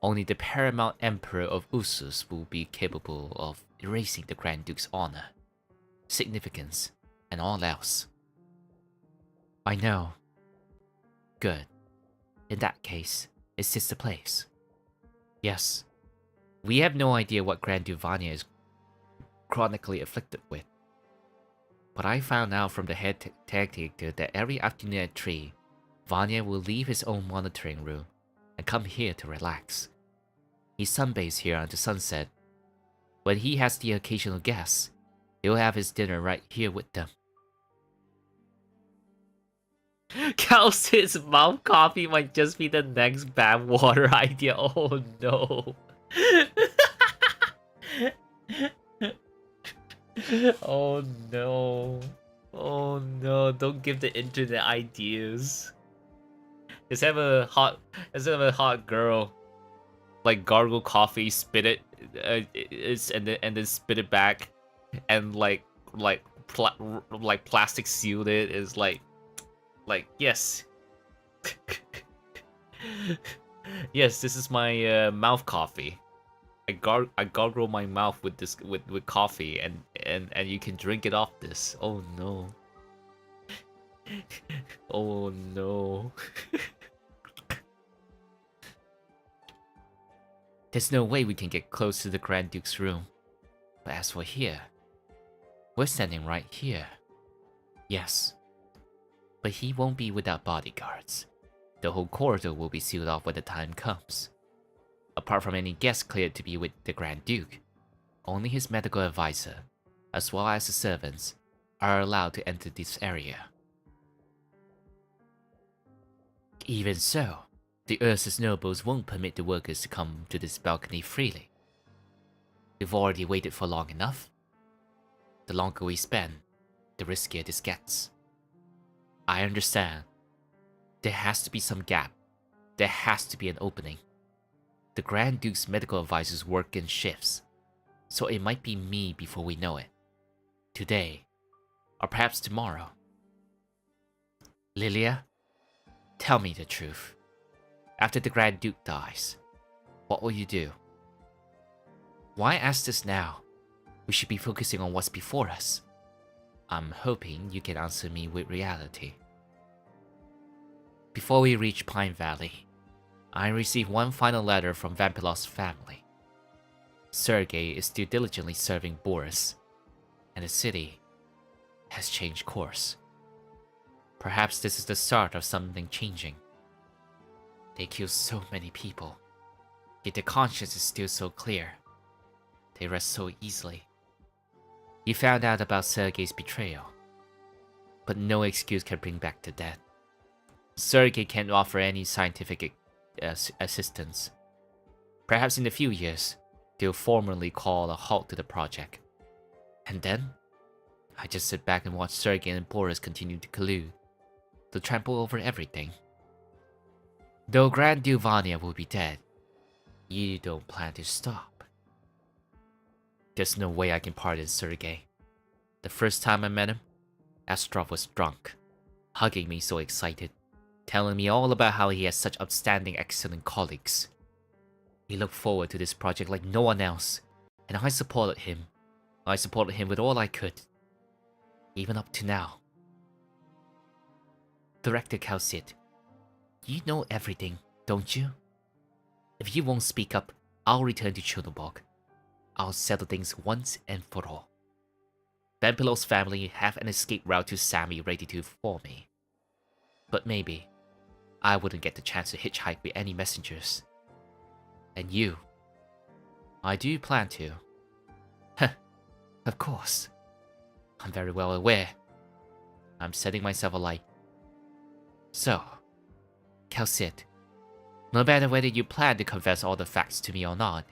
Only the paramount emperor of Ursus will be capable of erasing the Grand Duke's honor, significance, and all else. I know. Good. In that case, is this the place? Yes. We have no idea what Grand Duke Vanya is chronically afflicted with. But I found out from the head caretaker that every afternoon at 3, Vanya will leave his own monitoring room and come here to relax. He sunbathes here until sunset. When he has the occasional guests, he'll have his dinner right here with them. Kelsey's mouth coffee might just be the next bad water idea. Oh no. Oh no. Oh no, don't give the internet ideas. Let's have a hot girl like gargle coffee, spit it, and then spit it back, and like plastic sealed it. Is like yes. Yes, this is my mouth coffee. I gargle my mouth with this with coffee, and you can drink it off this. Oh no. Oh no. There's no way we can get close to the Grand Duke's room. But as for here, we're standing right here. Yes. But he won't be without bodyguards. The whole corridor will be sealed off when the time comes. Apart from any guests cleared to be with the Grand Duke, only his medical advisor, as well as the servants, are allowed to enter this area. Even so, the Ursus nobles won't permit the workers to come to this balcony freely. We've already waited for long enough. The longer we spend, the riskier this gets. I understand. There has to be some gap. There has to be an opening. The Grand Duke's medical advisors work in shifts, so it might be me before we know it. Today, or perhaps tomorrow. Lilia, tell me the truth. After the Grand Duke dies, what will you do? Why ask this now? We should be focusing on what's before us. I'm hoping you can answer me with reality. Before we reach Pine Valley, I received one final letter from Vampilos's family. Sergei is still diligently serving Boris, and the city has changed course. Perhaps this is the start of something changing. They killed so many people, yet their conscience is still so clear. They rest so easily. You found out about Sergei's betrayal, but no excuse can bring back the dead. Sergei can't offer any scientific assistance. Perhaps in a few years, they'll formally call a halt to the project. And then, I just sit back and watch Sergei and Boris continue to collude, to trample over everything. Though Grand Duke Vanya will be dead, you don't plan to stop. There's no way I can pardon Sergei. The first time I met him, Astrov was drunk, hugging me so excited, telling me all about how he has such outstanding, excellent colleagues. He looked forward to this project like no one else, and I supported him. I supported him with all I could, even up to now. Director Kalsit, you know everything, don't you? If you won't speak up, I'll return to Chernobog. I'll settle things once and for all. Vampilow's family have an escape route to Sami ready to for me. But maybe I wouldn't get the chance to hitchhike with any messengers. And you, I do plan to. Heh, of course. I'm very well aware. I'm setting myself alight. So, Kalsit, no matter whether you plan to confess all the facts to me or not,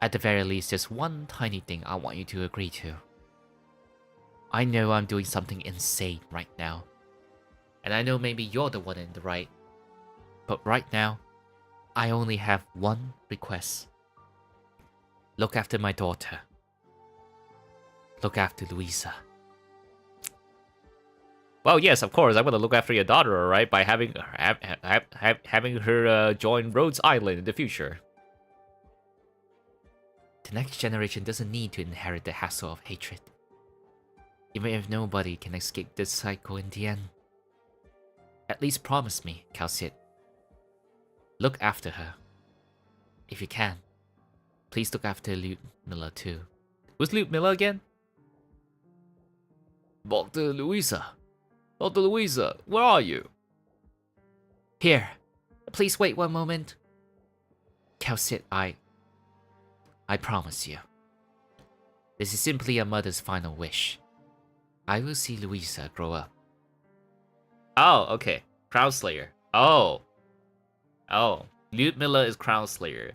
at the very least there's one tiny thing I want you to agree to. I know I'm doing something insane right now, and I know maybe you're the one in the right, but right now, I only have one request. Look after my daughter. Look after Louisa. Well, yes, of course, I'm gonna look after your daughter, alright, by having her join Rhodes Island in the future. The next generation doesn't need to inherit the hassle of hatred. Even if nobody can escape this cycle in the end. At least promise me, Kalsit. Look after her. If you can, please look after Lyudmila too. Who's Lyudmila again? Dr. Louisa. Dr. Louisa, where are you? Here. Please wait one moment. Kalsit, I promise you. This is simply a mother's final wish. I will see Louisa grow up. Oh, okay. Crown Slayer. Oh. Oh. Lyudmila is Crown Slayer.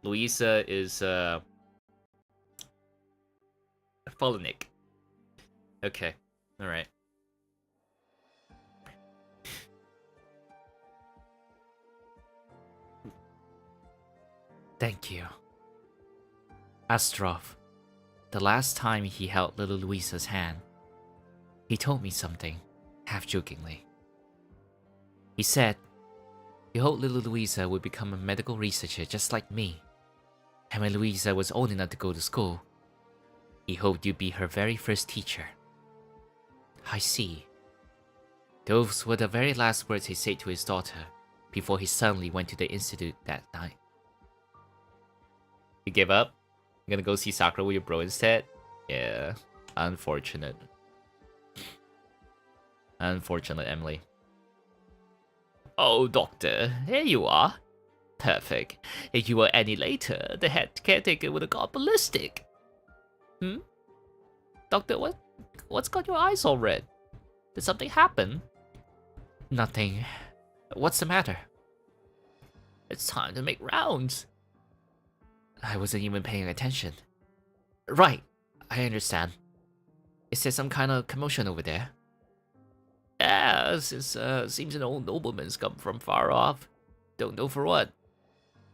Louisa is, Folinik. Okay. Alright. Thank you. Astrov, the last time he held little Louisa's hand, he told me something, half-jokingly. He said, he hoped little Louisa would become a medical researcher just like me. And when Louisa was old enough to go to school, he hoped you'd be her very first teacher. I see. Those were the very last words he said to his daughter before he suddenly went to the institute that night. You gave up? You're gonna go see Sakura with your bro instead? Yeah. Unfortunate. Unfortunate, Emily. Oh, Doctor, here you are. Perfect. If you were any later, the head caretaker would have gone ballistic. Hmm? Doctor, what's got your eyes all red? Did something happen? Nothing. What's the matter? It's time to make rounds. I wasn't even paying attention. Right, I understand. Is there some kind of commotion over there? Yeah, seems an old nobleman's come from far off. Don't know for what.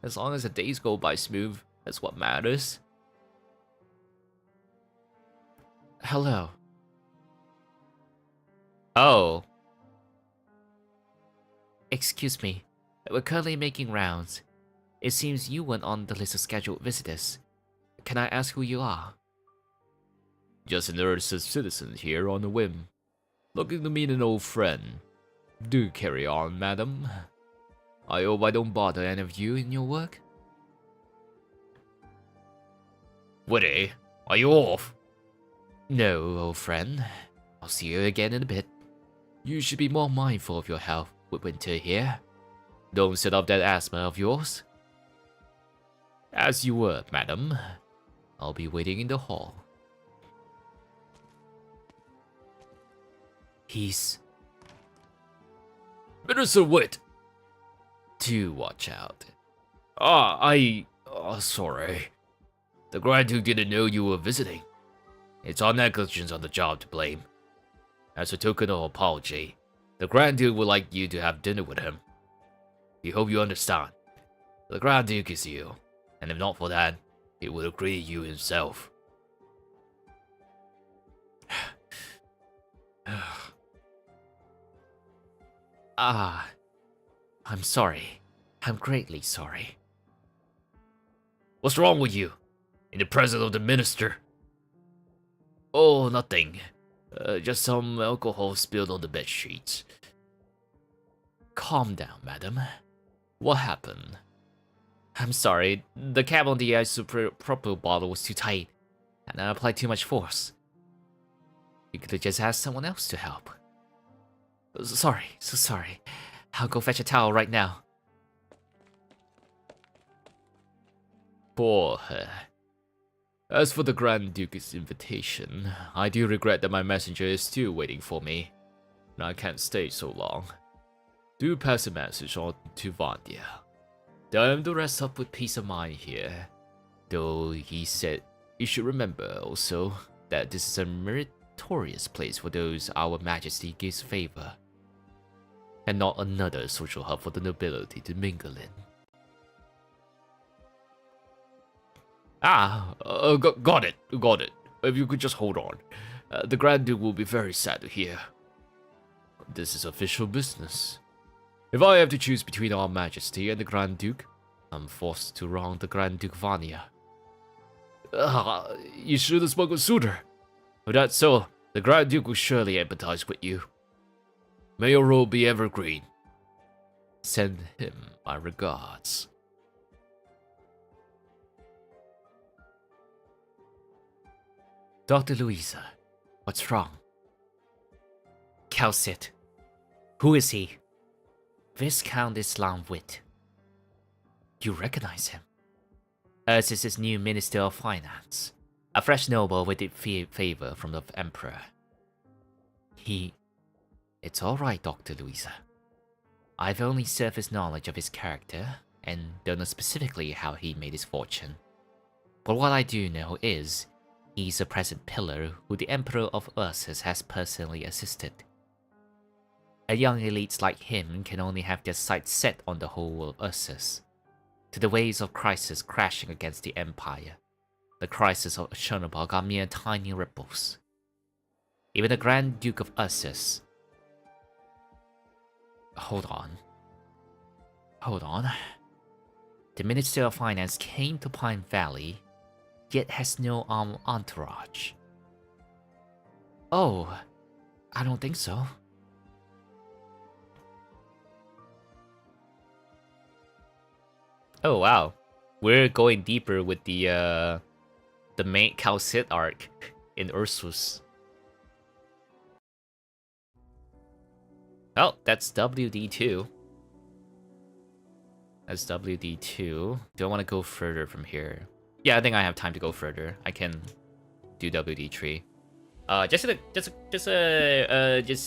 As long as the days go by smooth, that's what matters. Hello. Oh. Excuse me, we're currently making rounds. It seems you weren't on the list of scheduled visitors. Can I ask who you are? Just an earnest citizen here on a whim. Looking to meet an old friend. Do carry on, madam. I hope I don't bother any of you in your work. Woody, are you off? No, old friend. I'll see you again in a bit. You should be more mindful of your health with winter here. Don't set up that asthma of yours. As you were, madam. I'll be waiting in the hall. He's... Minister Wit! Do watch out. Sorry. The Grand Duke didn't know you were visiting. It's our negligence on the job to blame. As a token of apology, the Grand Duke would like you to have dinner with him. We hope you understand. The Grand Duke is you, and if not for that, he would have greeted you himself. I'm sorry. I'm greatly sorry. What's wrong with you? In the presence of the minister? Oh, nothing. Just some alcohol spilled on the bed sheets. Calm down, madam. What happened? I'm sorry. The cap on the isopropyl bottle was too tight, and I applied too much force. You could have just asked someone else to help. Sorry, so sorry. I'll go fetch a towel right now. Poor her. As for the Grand Duke's invitation, I do regret that my messenger is still waiting for me, and I can't stay so long. Do pass a message on to Vandia. Tell him to rest up with peace of mind here, though he said you should remember also that this is a meritorious place for those our Majesty gives favor, and not another social hub for the nobility to mingle in. Got it. If you could just hold on. The Grand Duke will be very sad to hear. This is official business. If I have to choose between Our Majesty and the Grand Duke, I'm forced to wrong the Grand Duke Vania. You should have spoken sooner. If that's so, the Grand Duke will surely empathize with you. May your role be evergreen. Send him my regards. Dr. Louisa, what's wrong? Calcit. Who is he? Viscount Islam Wit. You recognize him? Us is his new Minister of Finance. A fresh noble with favor from the Emperor. It's alright, Dr. Louisa. I've only surface knowledge of his character, and don't know specifically how he made his fortune. But what I do know is, he's a present pillar who the Emperor of Ursus has personally assisted. A young elites like him can only have their sights set on the whole of Ursus. To the waves of crisis crashing against the Empire, the crisis of Chernobog are mere tiny ripples. Even the Grand Duke of Ursus... Hold on. The Minister of Finance came to Pine Valley, yet has no armed entourage. Oh, I don't think so. Oh wow, we're going deeper with the main Calcit arc in Ursus. Oh, that's WD2. That's WD2. Do I want to go further from here? Yeah, I think I have time to go further. I can do WD3. Just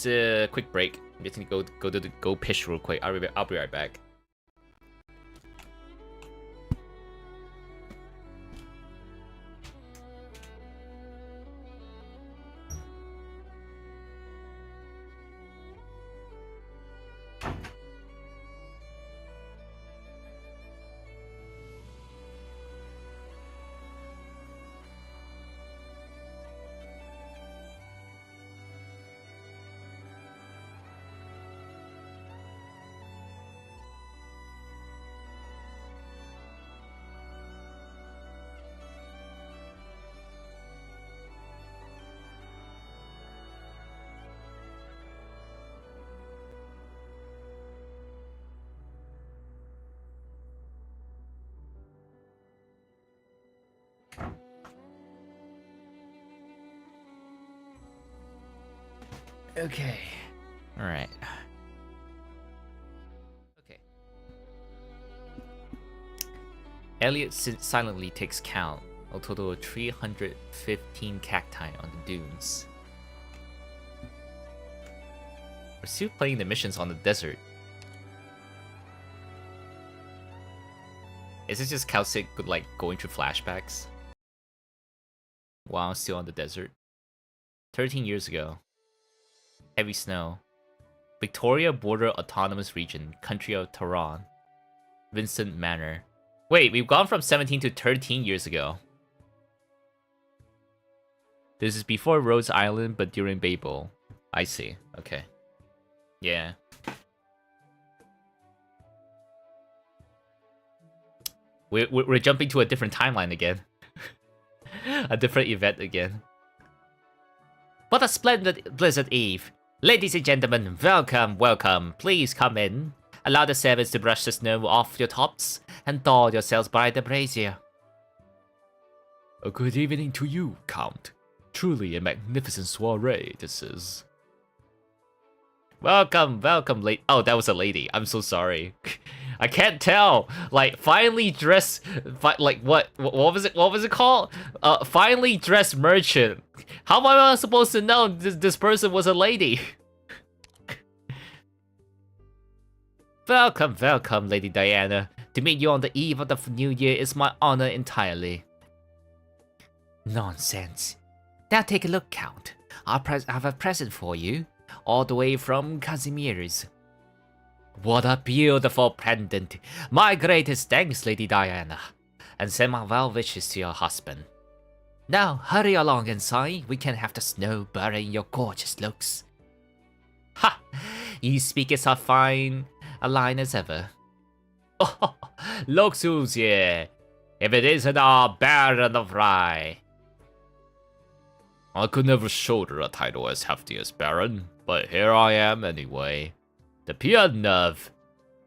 a quick break. I'm just gonna go piss real quick. I'll be right back. Okay. All right. Okay. Elliot silently takes count. A total of 315 cacti on the dunes. We're still playing the missions on the desert. Is it just Calcic like going through flashbacks? While I'm still on the desert. 13 years ago. Heavy snow. Victoria Border Autonomous Region, country of Tehran. Vincent Manor. Wait, we've gone from 17 to 13 years ago. This is before Rhodes Island, but during Babel. I see. Okay. Yeah. We're jumping to a different timeline again. A different event again. What a splendid Blizzard Eve. Ladies and gentlemen, welcome, welcome. Please come in. Allow the servants to brush the snow off your tops and thaw yourselves by the brazier. A good evening to you, Count. Truly a magnificent soiree, this is. Welcome, welcome, lady. Oh, that was a lady. I'm so sorry. I can't tell. Like, finely dressed, like what was it? What was it called? Finely dressed merchant. How am I supposed to know this person was a lady? Welcome, welcome, Lady Diana. To meet you on the eve of the new year is my honor entirely. Nonsense. Now take a look, Count. I have a present for you, all the way from Casimir's. What a beautiful pendant. My greatest thanks, Lady Diana. And send my well wishes to your husband. Now, hurry along inside. We can have the snow burying your gorgeous looks. Ha! You speak as fine a line as ever. Oh, looks who's here. If it isn't our Baron of Rye. I could never shoulder a title as hefty as Baron, but here I am anyway. The pure nerve.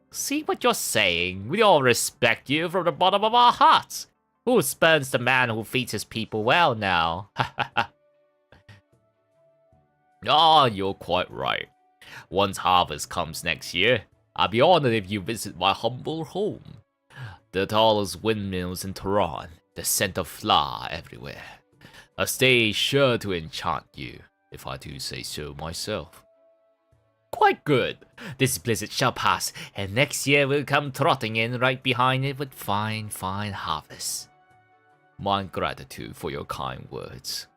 See what you're saying. We all respect you from the bottom of our hearts. Who spurns the man who feeds his people well now? Ah, you're quite right. Once harvest comes next year, I'll be honored if you visit my humble home. The tallest windmills in Tehran, the scent of flour everywhere. A stay sure to enchant you, if I do say so myself. Quite good. This blizzard shall pass, and next year we'll come trotting in right behind it with fine, fine harvests. My gratitude for your kind words.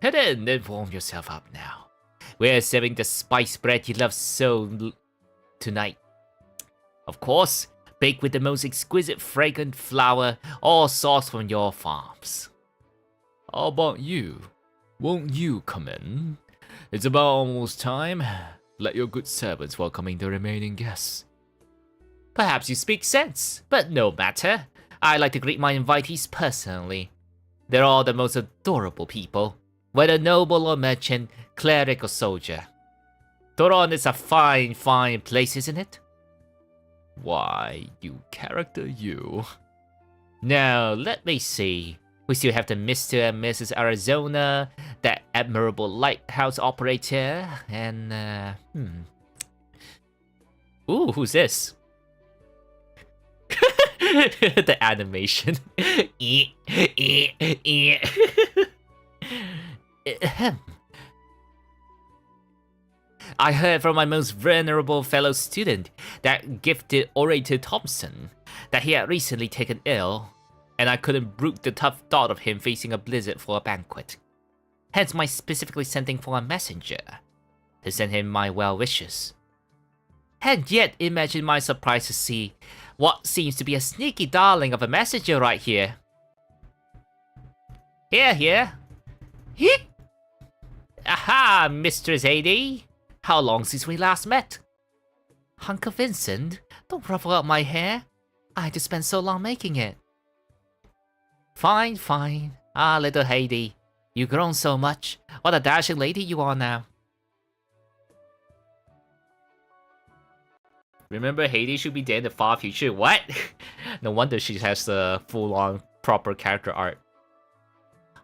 Head in and warm yourself up now. We're serving the spice bread you love so tonight. Of course, baked with the most exquisite fragrant flour, all sourced from your farms. How about you? Won't you come in? It's about almost time. Let your good servants welcoming the remaining guests. Perhaps you speak sense, but no matter. I like to greet my invitees personally. They're all the most adorable people, whether noble or merchant, cleric or soldier. Tehran is a fine, fine place, isn't it? Why, you character, you. Now, let me see. We still have the Mr. and Mrs. Arizona, that admirable lighthouse operator, and, Ooh, who's this? The animation. I heard from my most venerable fellow student, that gifted orator Thompson, that he had recently taken ill, and I couldn't brook the tough thought of him facing a blizzard for a banquet. Hence my specifically sending for a messenger, to send him my well wishes. And yet imagine my surprise to see what seems to be a sneaky darling of a messenger right here. Here. Hip! Aha, Mistress Hades! How long since we last met? Uncle Vincent, don't ruffle up my hair. I had to spend so long making it. Fine. Ah, little Hades, you've grown so much. What a dashing lady you are now. Remember, Hades should be dead in the far future. What? No wonder she has the full-on proper character art.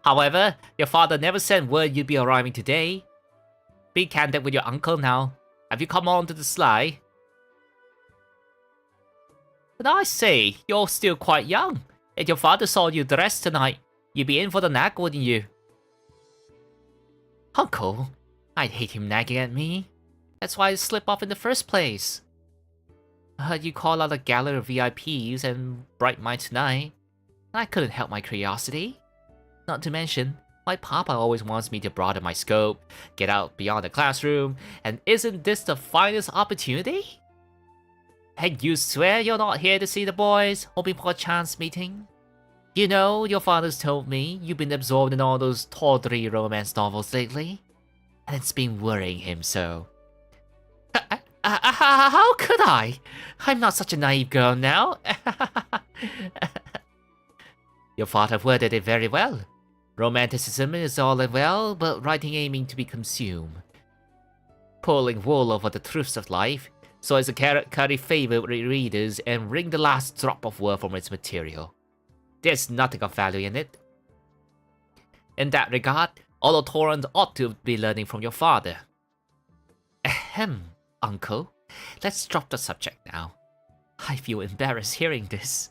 However, your father never sent word you'd be arriving today. Be candid with your uncle now. Have you come on to the sly? But I say, you're still quite young. If your father saw you dressed tonight, you'd be in for the nag, wouldn't you? Uncle, I'd hate him nagging at me. That's why I slipped off in the first place. I heard you call out a gallery of VIPs and bright minds tonight. I couldn't help my curiosity. Not to mention, my papa always wants me to broaden my scope, get out beyond the classroom, and isn't this the finest opportunity? And you swear you're not here to see the boys, hoping for a chance meeting? You know, your father's told me you've been absorbed in all those tawdry romance novels lately, and it's been worrying him so. How could I? I'm not such a naive girl now. Your father worded it very well. Romanticism is all well, but writing aiming to be consumed. Pulling wool over the truths of life, so as to carry favor with readers and wring the last drop of worth from its material. There's nothing of value in it. In that regard, although Torrent ought to be learning from your father. Ahem, uncle. Let's drop the subject now. I feel embarrassed hearing this.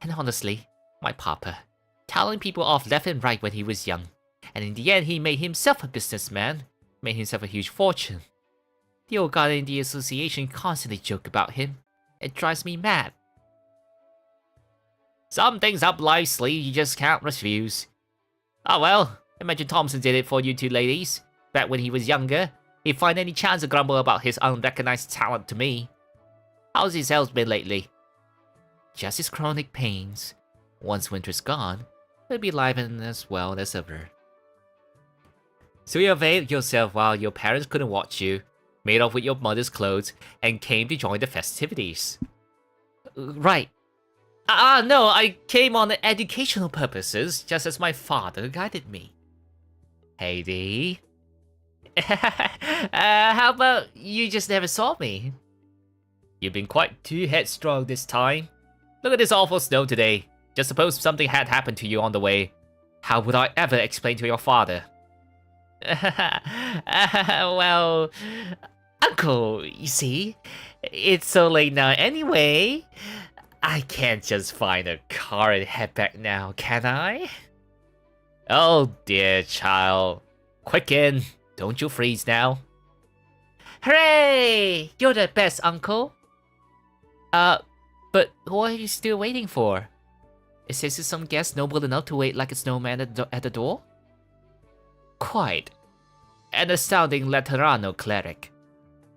And honestly, my papa, telling people off left and right when he was young, and in the end he made himself a businessman, made himself a huge fortune. The old guy in the association constantly joke about him. It drives me mad. Some things up life's sleeve you just can't refuse. Oh well, imagine Thompson did it for you two ladies. Back when he was younger, he'd find any chance to grumble about his unrecognized talent to me. How's his health been lately? Just his chronic pains. Once winter's gone, he'll be alive and as well as ever. So you evaded yourself while your parents couldn't watch you, made off with your mother's clothes, and came to join the festivities. Right. No, I came on educational purposes, just as my father guided me. Heidi. How about you just never saw me? You've been quite too headstrong this time. Look at this awful snow today. Just suppose something had happened to you on the way. How would I ever explain to your father? Well, Uncle, you see, it's so late now anyway. I can't just find a car and head back now, can I? Oh dear, child. Quicken, don't you freeze now. Hooray! You're the best, Uncle. But what are you still waiting for? Is this some guest noble enough to wait like a snowman at the door? Quite. An astounding Laterano cleric.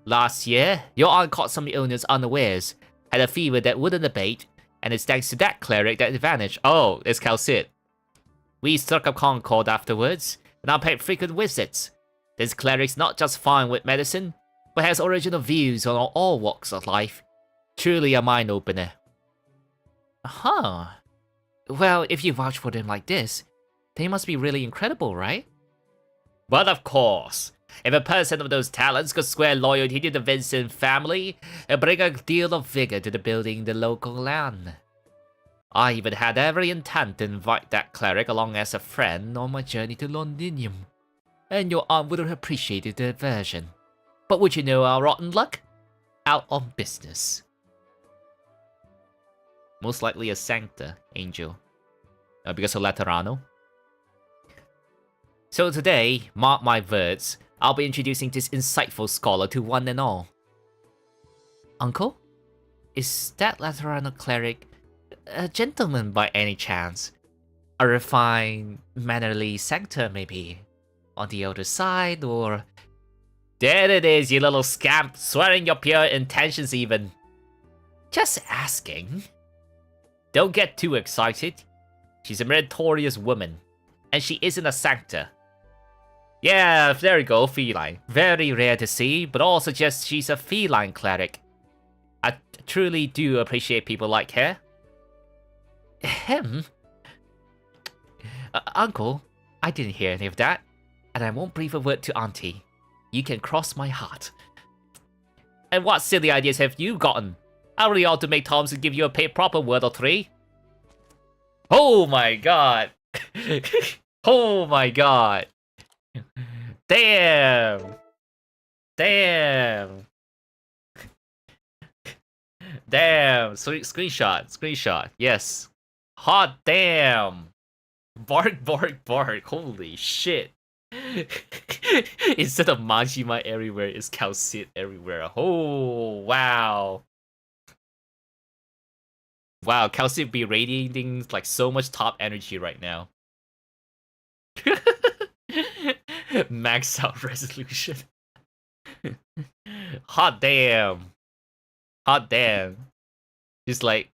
Last year, your aunt caught some illness unawares, had a fever that wouldn't abate, and it's thanks to that cleric that it vanished. Oh, it's Calcit. We struck up Concord afterwards, and I paid frequent visits. This cleric's not just fine with medicine, but has original views on all walks of life. Truly a mind-opener. Huh. Well, if you vouch for them like this, they must be really incredible, right? But of course. If a person of those talents could swear loyalty to the Vincent family, and bring a deal of vigor to the building the local land. I even had every intent to invite that cleric along as a friend on my journey to Londinium. And your aunt would have appreciated the diversion. But would you know our rotten luck? Out on business. Most likely a Sancta angel. Because of Laterano. So today, mark my words, I'll be introducing this insightful scholar to one and all. Uncle? Is that Laterano cleric a gentleman by any chance? A refined, mannerly Sancta, maybe? On the other side, or... There it is, you little scamp, swearing your pure intentions even. Just asking. Don't get too excited. She's a meritorious woman, and she isn't a Sancta. Yeah, there you go, feline. Very rare to see, but all suggests she's a feline cleric. I truly do appreciate people like her. Ahem. Uncle, I didn't hear any of that, and I won't breathe a word to Auntie. You can cross my heart. And what silly ideas have you gotten? I really ought to make Thompson give you a proper word or three. Oh my god. Oh my god. Damn. Damn. Damn. Screenshot. Yes. Hot damn. Bark, bark, bark. Holy shit. Instead of Majima everywhere, it's Calcit everywhere. Oh, wow. Wow, Calcit be radiating like so much top energy right now. Max out resolution. Hot damn. Hot damn. She's like,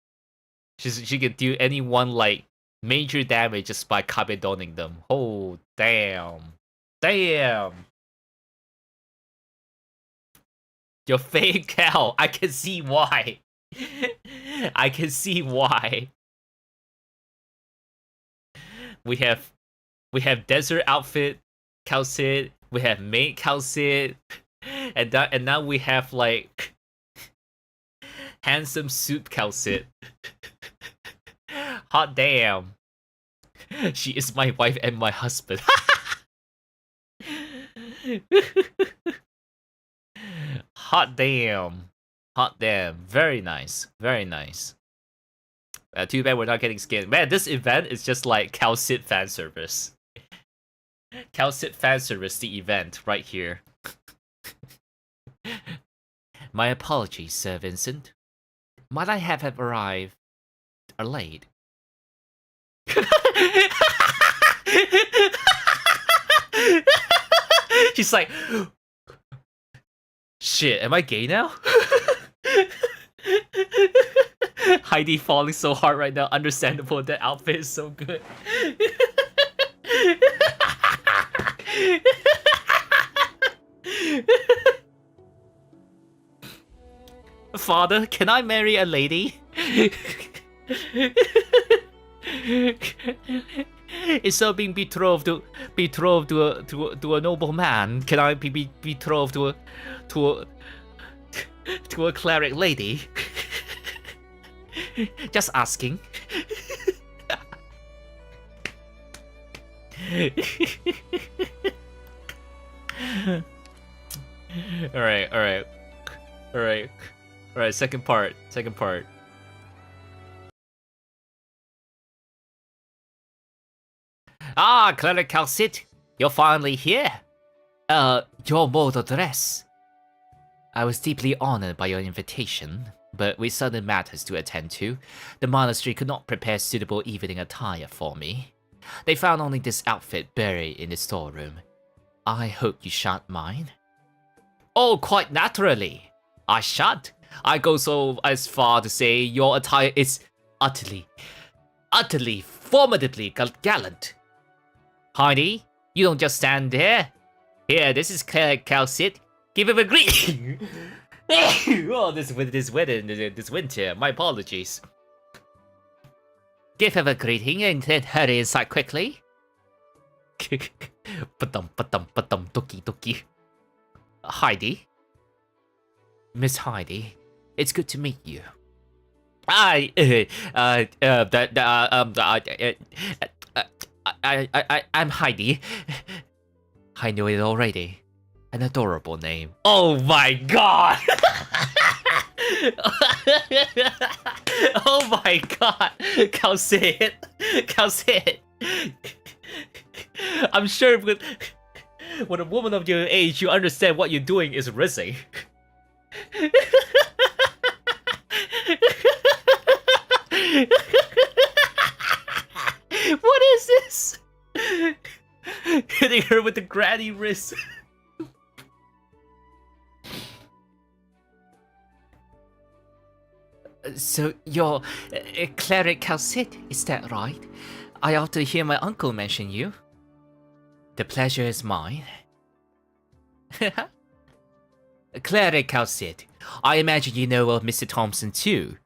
she can do any one like major damage just by kabedoning them. Oh damn. Damn. Your fake cow. I can see why. I can see why. We have desert outfit Calcit, we have maid Calcit, and now we have like handsome suit Calcit. Hot damn. She is my wife and my husband. Hot damn. Hot damn. Very nice. Very nice. Too bad we're not getting skin. Man, this event is just like Calcit fan service. Calcit fan service, the event right here. My apologies, Sir Vincent. Might I have arrived late? She's like, shit, am I gay now? Heidi falling so hard right now. Understandable, that outfit is so good. Father, can I marry a lady? Instead of being betrothed to a noble man, can I be betrothed to a cleric lady? Just asking. Alright. Second part. Ah, Cleric Calcit, you're finally here. Your model dress. I was deeply honored by your invitation, but with sudden matters to attend to, the monastery could not prepare suitable evening attire for me. They found only this outfit buried in the storeroom. I hope you shan't mind. Oh, quite naturally. I shan't. I go so as far to say your attire is utterly, formidably gallant. Heidi, you don't just stand there. Here, this is Calcit. Give him a greeting. Oh, this winter. My apologies. Give him a greeting and then hurry inside quickly. Doki. Heidi. Miss Heidi, it's good to meet you. I'm Heidi. I know it already. An adorable name. Oh my god! Oh my god! Calcit! I'm sure with a woman of your age, you understand what you're doing is risky. What is this? Hitting her with the granny wrist. So you're Cleric Calcit, is that right? I often hear my uncle mention you. The pleasure is mine. Cleric Calcit, I imagine you know of Mr. Thompson too.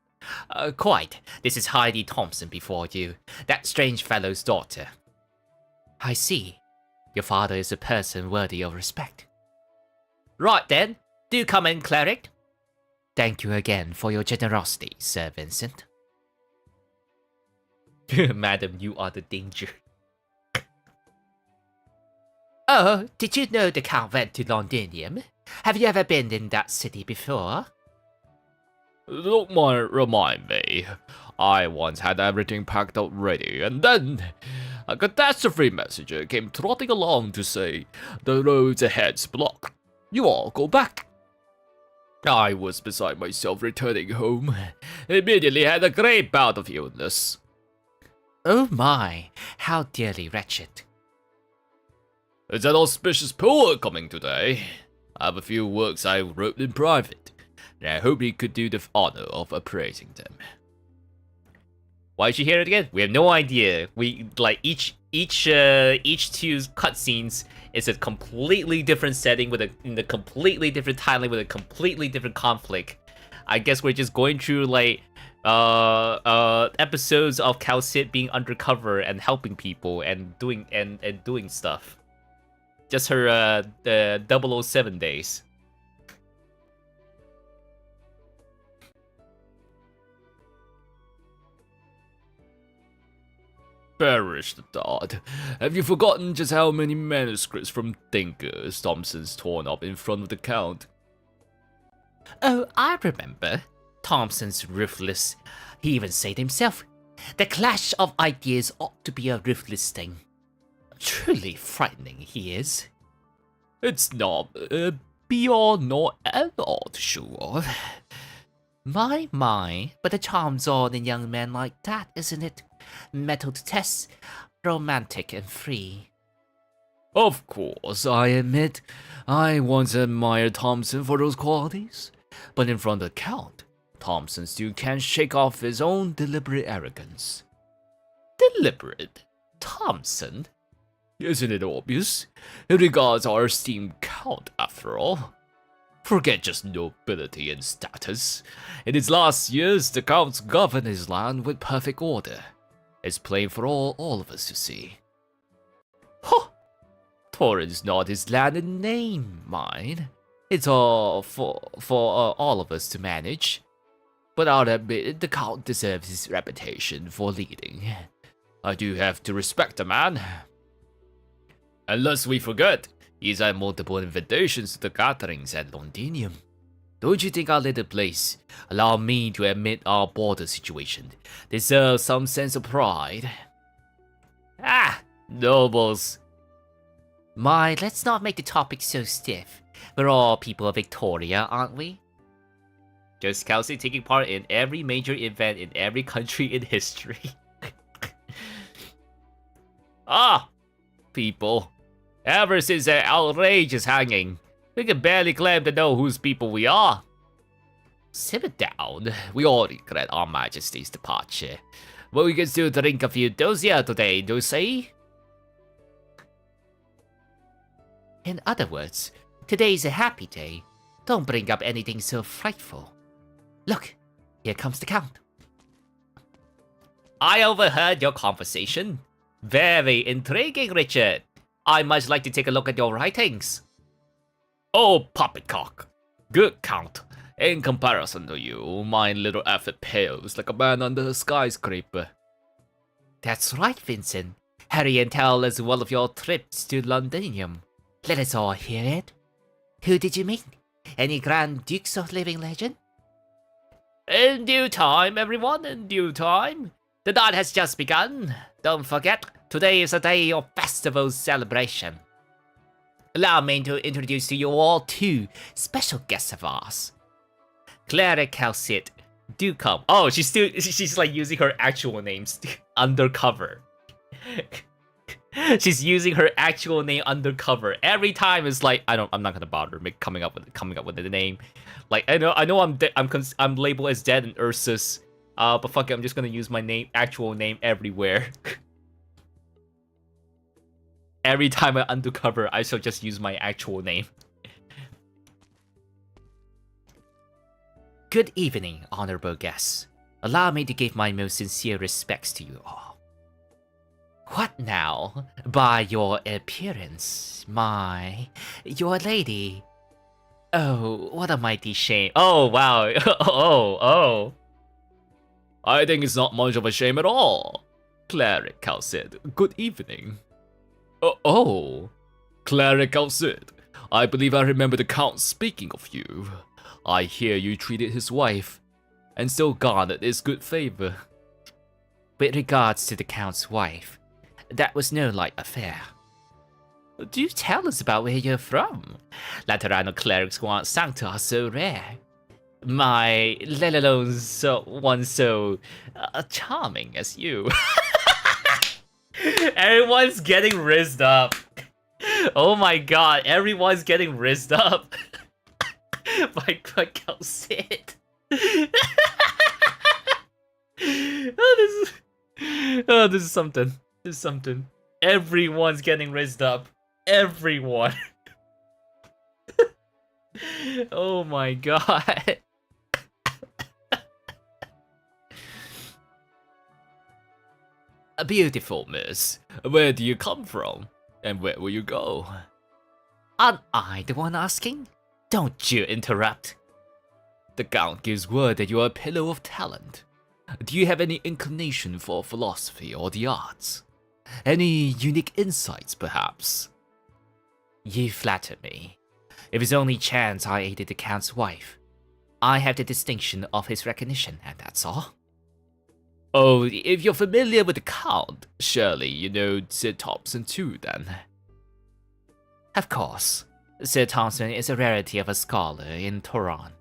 Quite. This is Heidi Thompson before you, that strange fellow's daughter. I see. Your father is a person worthy of respect. Right then, do come in, Cleric. Thank you again for your generosity, Sir Vincent. Madam, you are the danger. Oh, did you know the Count went to Londinium? Have you ever been in that city before? Don't remind me. I once had everything packed up ready, and then a catastrophe messenger came trotting along to say, the roads ahead's blocked. You all go back. I was beside myself returning home. Immediately had a great bout of illness. Oh my, how dearly wretched. It's an auspicious poet coming today. I have a few works I wrote in private, and I hope he could do the honor of appraising them. Why did you hear it again? We have no idea. We like each two cutscenes is a completely different setting in a completely different timeline with a completely different conflict. I guess we're just going through like episodes of Calcit being undercover and helping people and doing stuff. Just her the 007 days. Perish the thought. Have you forgotten just how many manuscripts from thinkers Thompson's torn up in front of the Count? Oh, I remember. Thompson's ruthless. He even said himself, the clash of ideas ought to be a ruthless thing. Truly frightening he is. It's not beyond nor at all sure. My, but the charm's on in young men like that, isn't it? Metal to test, romantic and free. Of course, I admit, I once admired Thompson for those qualities. But in front of the Count, Thompson still can't shake off his own deliberate arrogance. Deliberate? Thompson? Isn't it obvious? He regards our esteemed Count, after all. Forget just nobility and status. In his last years, the Count's governed his land with perfect order. It's plain for all of us to see. Huh! Torrent's not his land in name, mind. It's all for all of us to manage. But I'll admit the Count deserves his reputation for leading. I do have to respect the man. And lest we forget, he's had multiple invitations to the gatherings at Londinium. Don't you think our little place, allow me to admit our border situation, deserves some sense of pride? Ah, nobles. My, let's not make the topic so stiff. We're all people of Victoria, aren't we? Just Kelsey taking part in every major event in every country in history. Ah, people. Ever since that outrageous hanging, we can barely claim to know whose people we are. Simmer down. We all regret our Majesty's departure. But we can still drink a few dosia today, do you see? In other words, today's a happy day. Don't bring up anything so frightful. Look, here comes the Count. I overheard your conversation. Very intriguing, Richard. I much like to take a look at your writings. Oh, poppycock. Good Count. In comparison to you, my little effort pales like a man under a skyscraper. That's right, Vincent. Hurry and tell us one of your trips to Londinium. Let us all hear it. Who did you meet? Any Grand Dukes of living legend? In due time, everyone, in due time. The night has just begun. Don't forget, today is a day of festival celebration. Allow me to introduce to you all two special guests of ours. Clara Calcit, do come. Oh, she's like using her actual names undercover. She's using her actual name undercover. Every time it's like I'm not gonna bother coming up with the name. Like I know I'm labeled as dead in Ursus. But fuck it, I'm just gonna use my actual name everywhere. Every time I undercover, I shall just use my actual name. Good evening, honorable guests. Allow me to give my most sincere respects to you all. What now? By your appearance, your lady. Oh, what a mighty shame. Oh, wow. Oh. I think it's not much of a shame at all. Cleric Calcid, good evening. Oh, Cleric Calcid, I believe I remember the Count speaking of you. I hear you treated his wife and still garnered his good favor. With regards to the Count's wife, that was no light affair. Do tell us about where you're from. Laterano clerics who aren't sancta are so rare. My, let alone one so charming as you. Everyone's getting rizzed up. Oh my god, everyone's getting rizzed up. by Calcit. This is something. This is something. Everyone's getting rizzed up. Everyone. Oh my god. Beautiful, miss. Where do you come from? And where will you go? Aren't I the one asking? Don't you interrupt. The Count gives word that you are a pillar of talent. Do you have any inclination for philosophy or the arts? Any unique insights, perhaps? You flatter me. If it's only chance I aided the Count's wife, I have the distinction of his recognition, and that's all. Oh, if you're familiar with the Count, surely you know Sir Thompson too, then. Of course. Sir Thompson is a rarity of a scholar in Toron.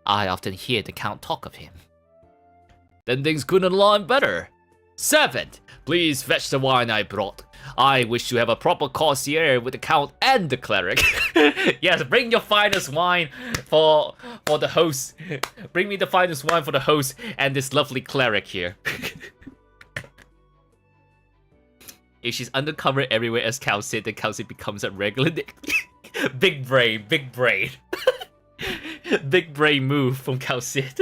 I often hear the Count talk of him. Then things couldn't align better. Servant, please fetch the wine I brought. I wish to have a proper courtier with the Count and the cleric. Yes, bring your finest wine for the host. Bring me the finest wine for the host and this lovely cleric here. If she's undercover everywhere as Calcit, then Calcit becomes a regular big brain, big brain. Big brain move from Calcit.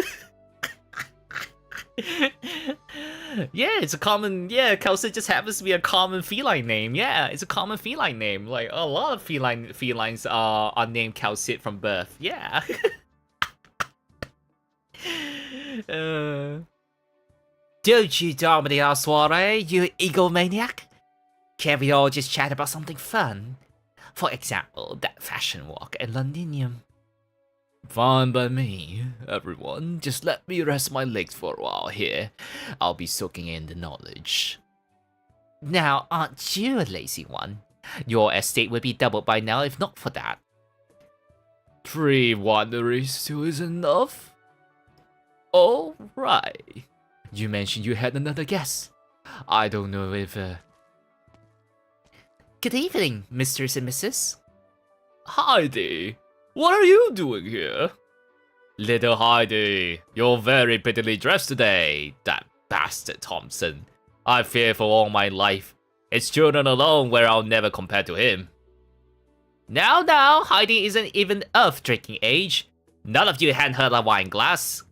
Yeah, it's a common. Yeah, Calcit just happens to be a common feline name. Yeah, it's a common feline name. Like a lot of felines are named Calcit from birth. Yeah. Don't you dominate our soiree, you egomaniac? Can't we all just chat about something fun? For example, that fashion walk in Londinium. Fine by me, everyone. Just let me rest my legs for a while here. I'll be soaking in the knowledge. Now, aren't you a lazy one? Your estate would be doubled by now if not for that. 3 wineries still is enough? All right. You mentioned you had another guest. I don't know if... Good evening, Misters and Mrs. Heidi, what are you doing here? Little Heidi, you're very prettily dressed today. That bastard Thompson. I fear for all my life. It's children alone where I'll never compare to him. Now, Heidi isn't even of drinking age. None of you hand her a wine glass.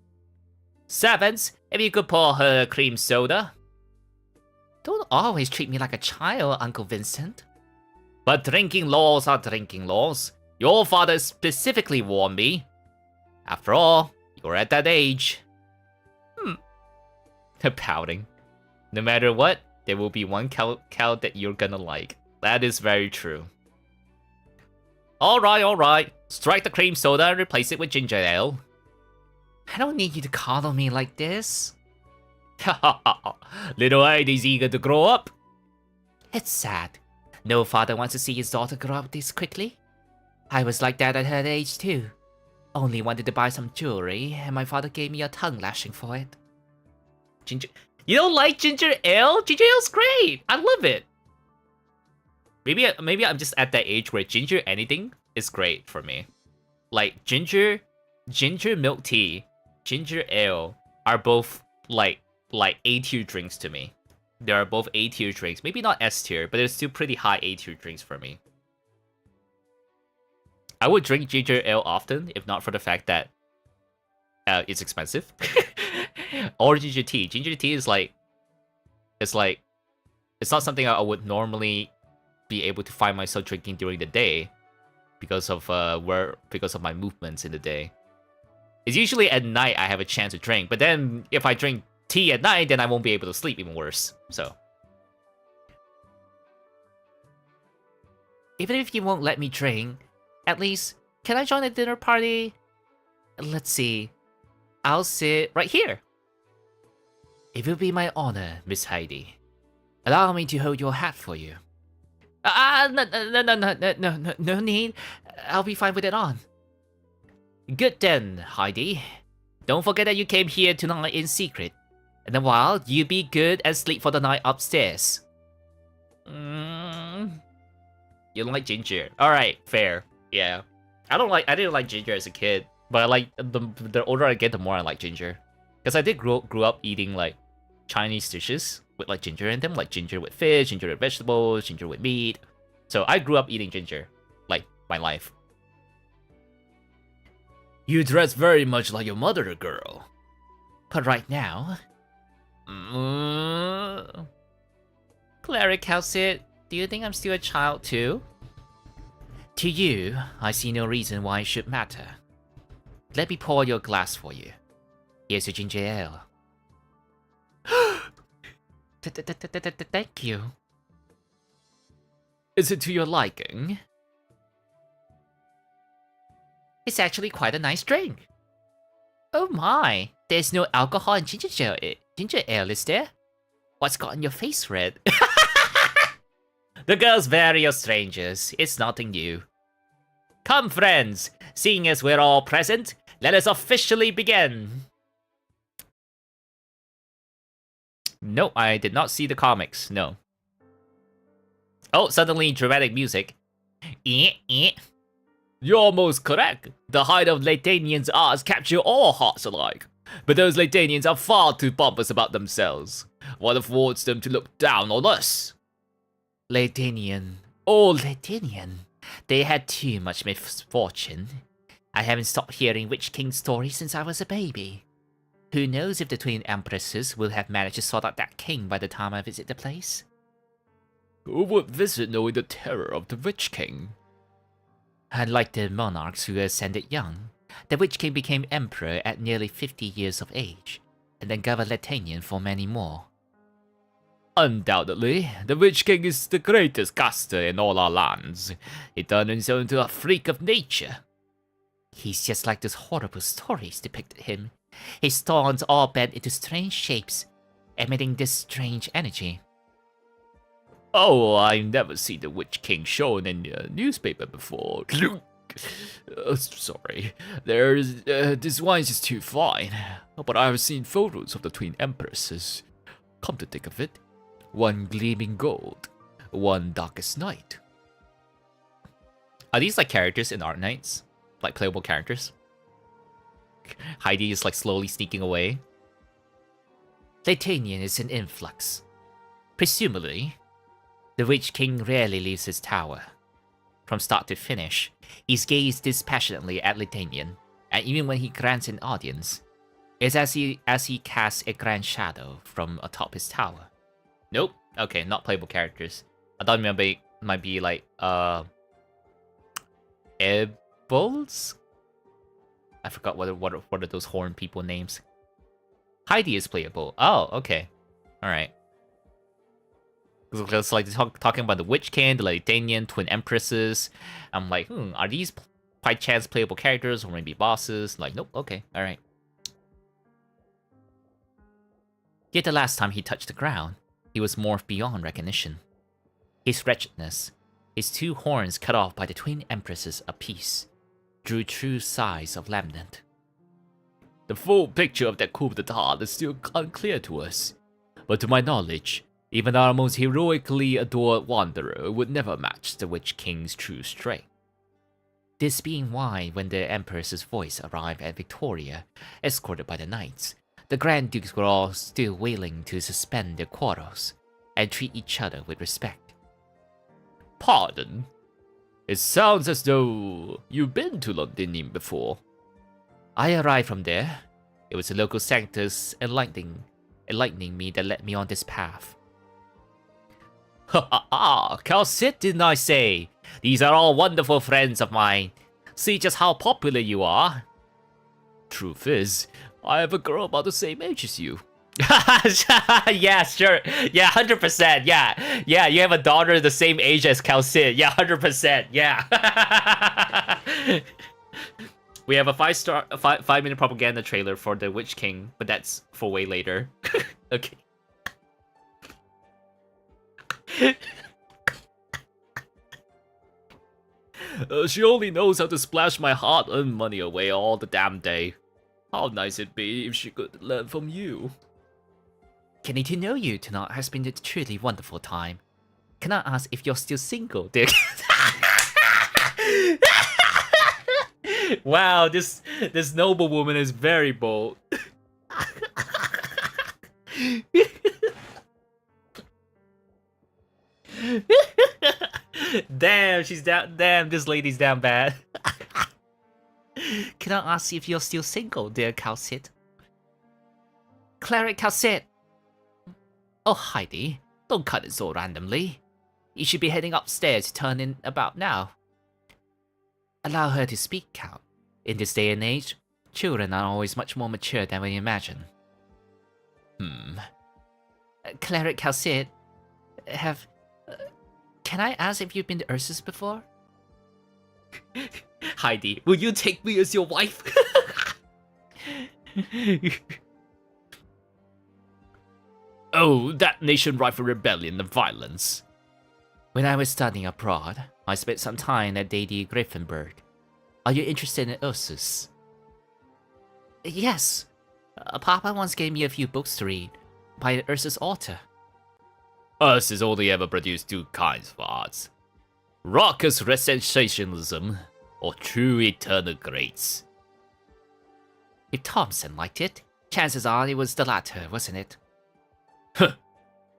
Servants, if you could pour her cream soda. Don't always treat me like a child, Uncle Vincent. But drinking laws are drinking laws. Your father specifically warned me. After all, you're at that age. Pouting. No matter what, there will be one cow that you're gonna like. That is very true. Alright. Strike the cream soda and replace it with ginger ale. I don't need you to coddle me like this. Little Heidi's eager to grow up. It's sad. No father wants to see his daughter grow up this quickly. I was like that at her age too. Only wanted to buy some jewelry, and my father gave me a tongue lashing for it. Ginger... You don't like ginger ale? Ginger ale's great. I love it. Maybe I'm just at that age where ginger anything is great for me. Like ginger milk tea, ginger ale are both like A tier drinks to me. They are both A tier drinks. Maybe not S tier, but they're still pretty high A tier drinks for me. I would drink ginger ale often, if not for the fact that it's expensive. Or ginger tea. Ginger tea is it's not something I would normally be able to find myself drinking during the day because of my movements in the day. It's usually at night I have a chance to drink, but then if I drink tea at night, then I won't be able to sleep, even worse. So even if you won't let me drink, at least, can I join a dinner party? Let's see. I'll sit right here. It will be my honor, Miss Heidi. Allow me to hold your hat for you. No need. I'll be fine with it on. Good then, Heidi. Don't forget that you came here tonight in secret. And then while you be good and sleep for the night upstairs. You don't like ginger. Alright, fair. Yeah. I didn't like ginger as a kid. But I like, the older I get, the more I like ginger. Because I did grew up eating like Chinese dishes with like ginger in them. Like ginger with fish, ginger with vegetables, ginger with meat. So I grew up eating ginger. Like, my life. You dress very much like your mother, girl. But right now... Cleric Calcit, do you think I'm still a child too? To you, I see no reason why it should matter. Let me pour your glass for you. Here's your ginger ale. Thank you. Is it to your liking? It's actually quite a nice drink. Oh my, there's no alcohol in ginger ale, is there? What's gotten your face red? The girls vary as strangers. It's nothing new. Come, friends. Seeing as we're all present, let us officially begin. Nope, I did not see the comics. No. Oh, suddenly dramatic music. You're almost correct. The height of Latanians' arts capture all hearts alike. But those Latanians are far too pompous about themselves. What affords them to look down on us? Latanian. Oh, Latanian. They had too much misfortune. I haven't stopped hearing Witch King stories since I was a baby. Who knows if the twin empresses will have managed to sort out that king by the time I visit the place? Who would visit knowing the terror of the Witch King? Unlike the monarchs who ascended young, the Witch King became emperor at nearly 50 years of age, and then governed Latanian for many more. Undoubtedly, the Witch King is the greatest caster in all our lands. He turned himself into a freak of nature. He's just like those horrible stories depicted him. His thorns all bent into strange shapes, emitting this strange energy. Oh, I've never seen the Witch King shown in a newspaper before. Sorry, this wine's just too fine. But I've seen photos of the twin empresses. Come to think of it, one gleaming gold, one darkest night. Are these like characters in Arknights? Like playable characters? Heidi is like slowly sneaking away. Latanian is in influx. Presumably, the Witch King rarely leaves his tower. From start to finish, he's gazed dispassionately at Latanian, and even when he grants an audience, it's as he casts a grand shadow from atop his tower. Nope. Okay, not playable characters. I thought it might be like Ebbles? I forgot what are those horn people names. Heidi is playable. Oh, okay. Alright. It's like talking about the Witch King, the Latanian, Twin Empresses. I'm like, are these by chance playable characters or maybe bosses? Like, nope, okay, alright. Yet the last time he touched the ground, he was morphed beyond recognition. His wretchedness, his two horns cut off by the Twin Empresses apiece, drew true sighs of lament. The full picture of that coup d'etat is still unclear to us, but to my knowledge, even our most heroically adored wanderer would never match the Witch King's true strength. This being why, when the Empress's voice arrived at Victoria, escorted by the knights, the Grand Dukes were all still willing to suspend their quarrels and treat each other with respect. Pardon? It sounds as though you've been to Londinium before. I arrived from there. It was the local sanctus enlightening me that led me on this path. Ha ha ha! Calcit, didn't I say? These are all wonderful friends of mine. See just how popular you are. Truth is, I have a girl about the same age as you. Yeah, sure. Yeah, 100%. Yeah, you have a daughter the same age as Calcit. Yeah, 100%. Yeah. We have a 5-minute propaganda trailer for the Witch King, but that's for way later. Okay. She only knows how to splash my hard-earned money away all the damn day. How nice it'd be if she could learn from you. Getting to know you tonight has been a truly wonderful time. Can I ask if you're still single, dear? Wow, this noble woman is very bold. Damn, she's down. Damn, this lady's down bad. Can I ask if you're still single, dear Calcit? Cleric Calcit! Oh, Heidi, don't cut it so randomly. You should be heading upstairs to turn in about now. Allow her to speak, Cal. In this day and age, children are always much more mature than we imagine. Cleric Calcit, can I ask if you've been to Ursus before? Heidi, will you take me as your wife? Oh, that nation rife for rebellion and violence. When I was studying abroad, I spent some time at Lady Griffinburg. Are you interested in Ursus? Yes. Papa once gave me a few books to read by an Ursus author. Us has only ever produced two kinds of arts. Raucous sensationalism, or true eternal grace. If Thompson liked it, chances are it was the latter, wasn't it?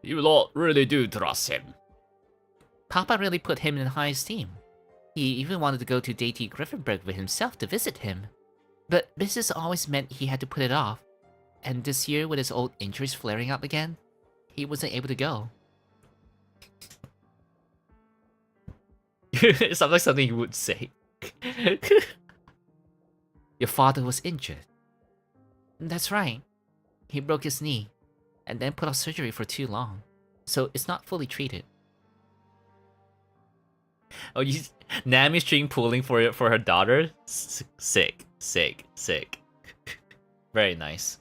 You lot really do trust him. Papa really put him in high esteem. He even wanted to go to Lady Griffinburg with himself to visit him. But business always meant he had to put it off. And this year, with his old injuries flaring up again, he wasn't able to go. It sounds like something you would say. Your father was injured. That's right. He broke his knee, and then put off surgery for too long. So it's not fully treated. Oh, Nami string pulling for her daughter? Sick. Very nice.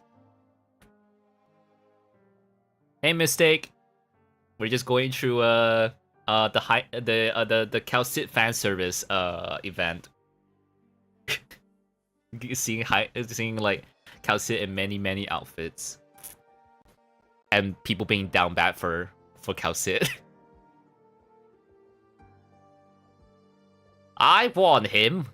Hey, Mistake. We're just going through the Calcit fan service event. seeing like Calcit in many outfits, and people being down bad for Calcit. I warned him.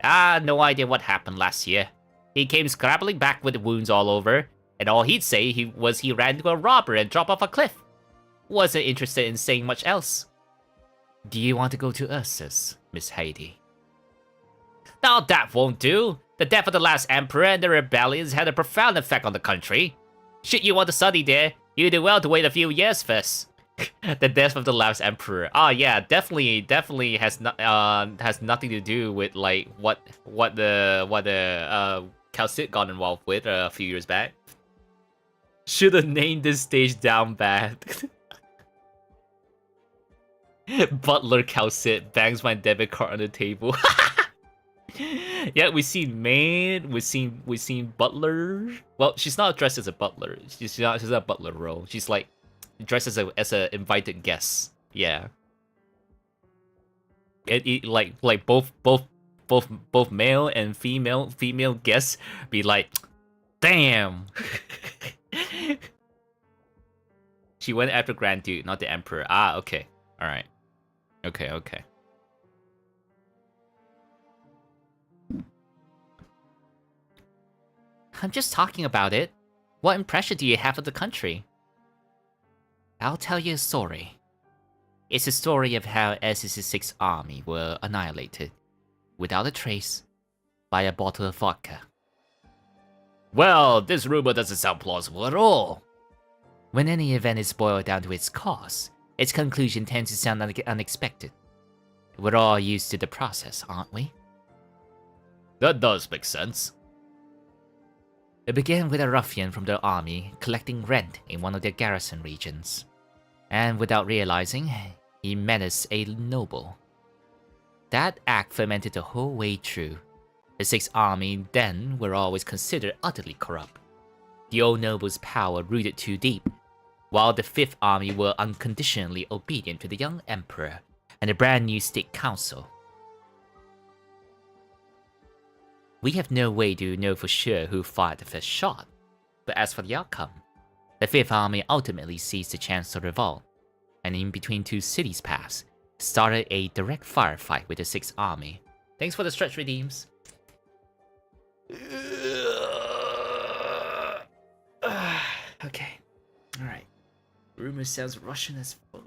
No idea what happened last year. He came scrabbling back with wounds all over, and all he'd say he ran into a robber and dropped off a cliff. Wasn't interested in saying much else. Do you want to go to Ursus, Miss Heidi? Now that won't do. The death of the last emperor and the rebellions had a profound effect on the country. Should you want to study there, you do well to wait a few years first. The death of the last emperor. Oh yeah, definitely has nothing to do with like what the Calcit got involved with a few years back. Should have named this stage Down Bad. Butler Calcit bangs my debit card on the table. Yeah, we've seen maid, we've seen butler. Well, she's not dressed as a butler. She's not a butler role. She's like dressed as a invited guest. Yeah. Like both male and female guests be like, damn. She went after Grand Duke, not the Emperor. Ah, okay. Alright. Okay. I'm just talking about it. What impression do you have of the country? I'll tell you a story. It's a story of how Essus's 6th army were annihilated, without a trace, by a bottle of vodka. Well, this rumor doesn't sound plausible at all. When any event is boiled down to its cause, its conclusion tends to sound unexpected. We're all used to the process, aren't we? That does make sense. It began with a ruffian from their army collecting rent in one of their garrison regions. And without realizing, he menaced a noble. That act fermented the whole way through, The Sixth Army then were always considered utterly corrupt. The old nobles' power rooted too deep, while the Fifth Army were unconditionally obedient to the young emperor and the brand new state council. We have no way to know for sure who fired the first shot, but as for the outcome, the Fifth Army ultimately seized the chance to revolt, and in between two cities' paths, started a direct firefight with the Sixth Army. Thanks for the stretch redeems. Okay, alright. Rumor sounds Russian as fuck.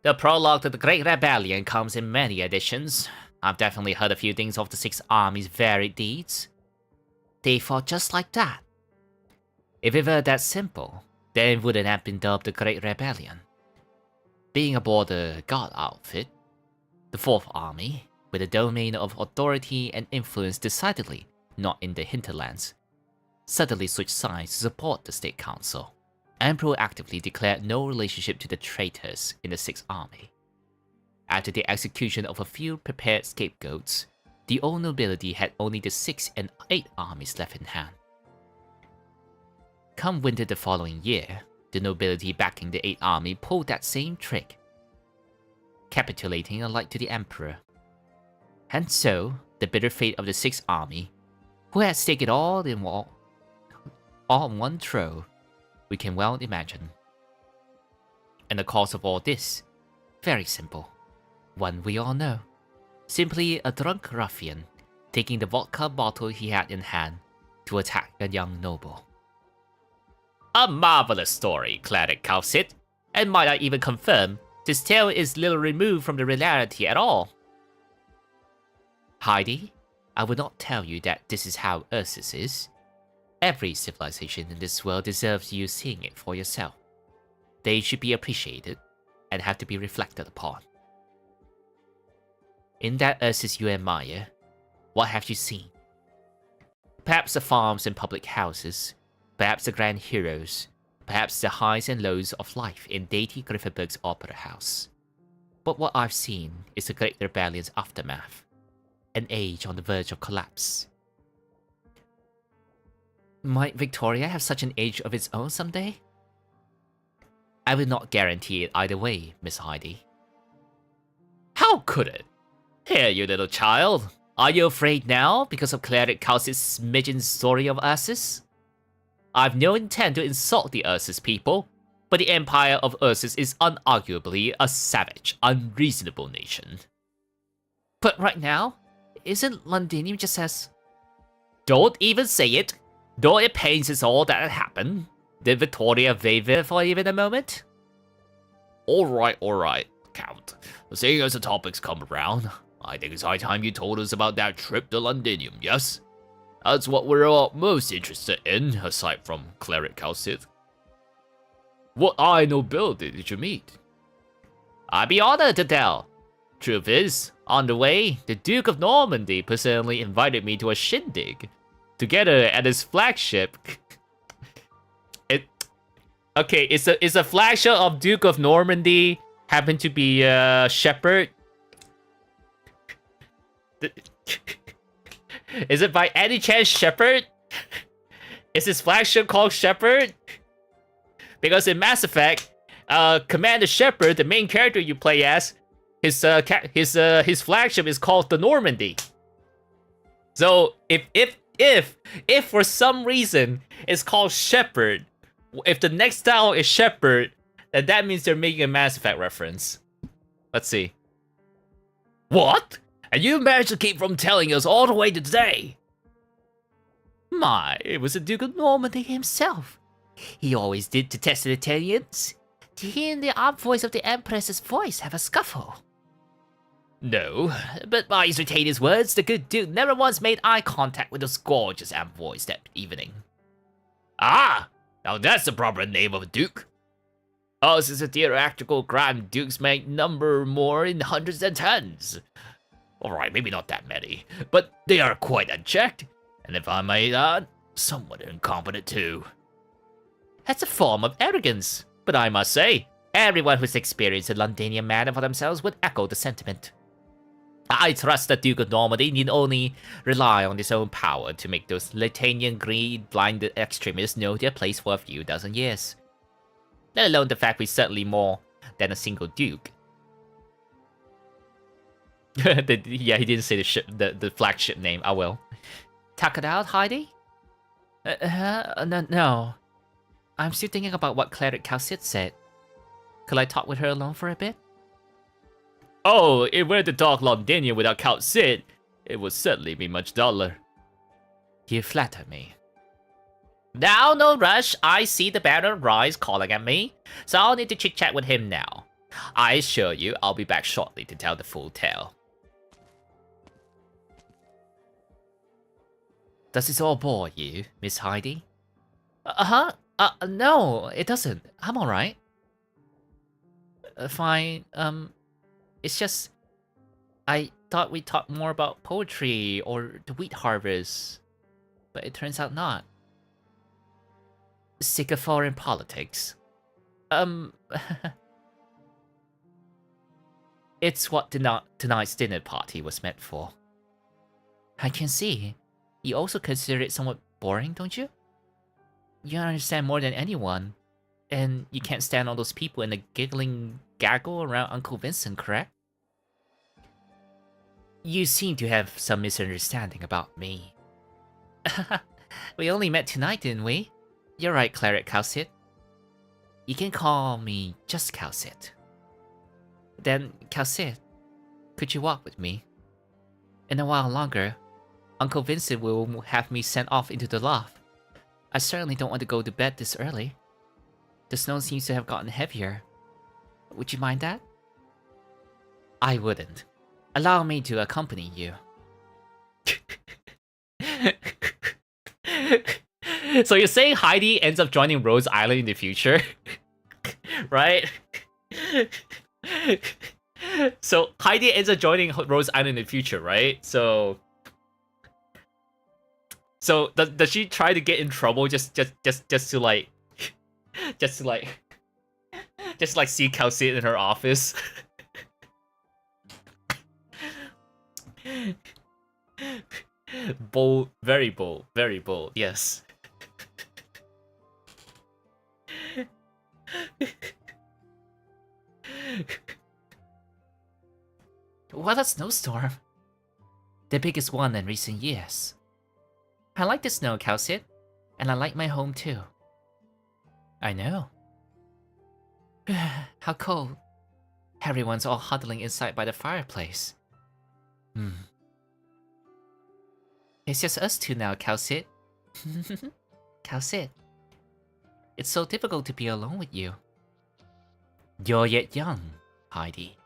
The prologue to the Great Rebellion comes in many editions. I've definitely heard a few things of the Sixth Army's varied deeds. They fought just like that. If it were that simple, then it wouldn't have been dubbed the Great Rebellion. Being aboard the God outfit, the Fourth Army, with a domain of authority and influence decidedly not in the hinterlands, suddenly switched sides to support the State Council, and proactively declared no relationship to the traitors in the Sixth Army. After the execution of a few prepared scapegoats, the old nobility had only the Sixth and Eighth Armies left in hand. Come winter the following year, the nobility backing the Eighth Army pulled that same trick, capitulating alike to the Emperor. And so, the bitter fate of the Sixth Army, who had staked it all on one throw, we can well imagine. And the cause of all this, very simple. One we all know. Simply a drunk ruffian, taking the vodka bottle he had in hand to attack a young noble. A marvelous story, Cleric Calcit, and might I even confirm, this tale is little removed from the reality at all. Heidi, I will not tell you that this is how Ursus is. Every civilization in this world deserves you seeing it for yourself. They should be appreciated, and have to be reflected upon. In that Ursus you admire, what have you seen? Perhaps the farms and public houses, perhaps the grand heroes, perhaps the highs and lows of life in Deity Grifferberg's opera house. But what I've seen is the Great Rebellion's aftermath, an age on the verge of collapse. Might Victoria have such an age of its own someday? I will not guarantee it either way, Miss Heidi. How could it? Here, you little child. Are you afraid now because of Cleric Calcit's smidgen story of Ursus? I've no intent to insult the Ursus people, but the Empire of Ursus is unarguably a savage, unreasonable nation. But right now, isn't Londinium just as... Don't even say it! Though it pains us all that it happened. Did Victoria waver for even a moment? Alright, Count. Seeing as the topics come around, I think it's high time you told us about that trip to Londinium, yes? That's what we're all most interested in, aside from Cleric Calcit. What high nobility did you meet? I'd be honored to tell. Truth is, on the way, the Duke of Normandy personally invited me to a shindig. Together at his flagship. It's a flagship of Duke of Normandy. Happened to be Shepherd. Is it by any chance Shepherd? Is his flagship called Shepherd? Because in Mass Effect, Commander Shepard, the main character you play as, his flagship is called the Normandy. So if for some reason it's called Shepherd, if the next style is Shepherd, then that means they're making a Mass Effect reference. Let's see. What? And you managed to keep from telling us all the way to today? My, it was the Duke of Normandy himself. He always did to test the Italians. To hear the envoys of the Empress's voice have a scuffle. No, but by his retainers' words, the good Duke never once made eye contact with those gorgeous envoys that evening. Ah! Now that's the proper name of a Duke. Us as a theatrical Grand Dukes may number more in hundreds and tens. Alright, maybe not that many, but they are quite unchecked, and if I may add, somewhat incompetent too. That's a form of arrogance, but I must say, everyone who's experienced the Londinium manner for themselves would echo the sentiment. I trust the Duke of Normandy need only rely on his own power to make those Latanian greed-blinded extremists know their place for a few dozen years. Let alone the fact we're certainly more than a single duke. Yeah, he didn't say the ship, the flagship name. I will. Tuck it out, Heidi? No. I'm still thinking about what Cleric Calcit said. Could I talk with her alone for a bit? Oh, if we're the Dark Londinian without Count Sid, it would certainly be much duller. You flatter me. Now, no rush. I see the Baron Rise calling at me, so I'll need to chit-chat with him now. I assure you, I'll be back shortly to tell the full tale. Does this all bore you, Miss Heidi? No, it doesn't. I'm alright. Fine, it's just... I thought we'd talk more about poetry or the wheat harvest, but it turns out not. Sick of foreign politics. It's what tonight's dinner party was meant for. I can see. You also consider it somewhat boring, don't you? You understand more than anyone, and you can't stand all those people in the giggling gaggle around Uncle Vincent, correct? You seem to have some misunderstanding about me. We only met tonight, didn't we? You're right, Cleric Calcit. You can call me just Calcit. Then, Calcit, could you walk with me? In a while longer, Uncle Vincent will have me sent off into the loft. I certainly don't want to go to bed this early. The snow seems to have gotten heavier. Would you mind that? I wouldn't. Allow me to accompany you. So you're saying Heidi ends up joining Rose Island in the future? Right? So Heidi ends up joining Rose Island in the future, right? So does she try to get in trouble just to like just to like see Calcit in her office? Bold, very bold, very bold. Yes. What a snowstorm! The biggest one in recent years. I like the snow, Calcit, and I like my home too. I know. How cold. Everyone's all huddling inside by the fireplace. It's just us two now, Calcit. Calcit. It's so difficult to be alone with you. You're yet young, Heidi.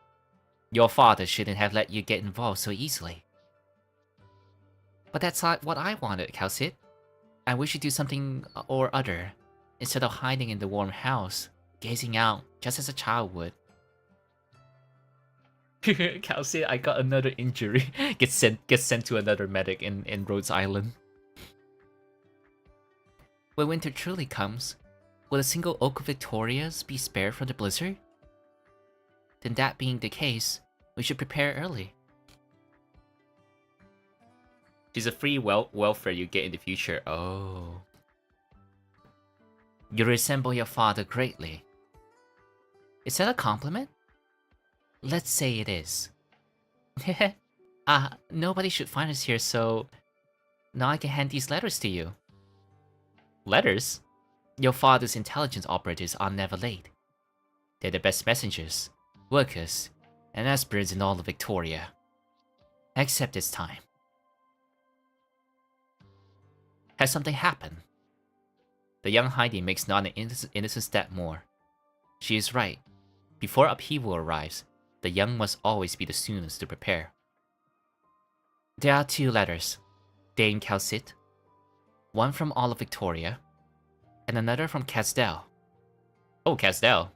Your father shouldn't have let you get involved so easily. But that's not what I wanted, Calcit. I wish you'd do something or other, instead of hiding in the warm house, gazing out just as a child would. Calcit, I got another injury. Gets sent to another medic in Rhodes Island. When winter truly comes, will a single oak of Victoria's be spared from the blizzard? Then that being the case, we should prepare early. She's a free welfare you get in the future. Oh. You resemble your father greatly. Is that a compliment? Let's say it is. Nobody should find us here, so now I can hand these letters to you. Letters? Your father's intelligence operatives are never late. They're the best messengers, workers, and aspirants in all of Victoria. Except this time. Has something happened? The young Heidi makes not an innocent step more. She is right. Before upheaval arrives, the young must always be the soonest to prepare. There are 2 letters. Dame Calcit. One from all of Victoria, and another from Casdell. Oh, Casdell.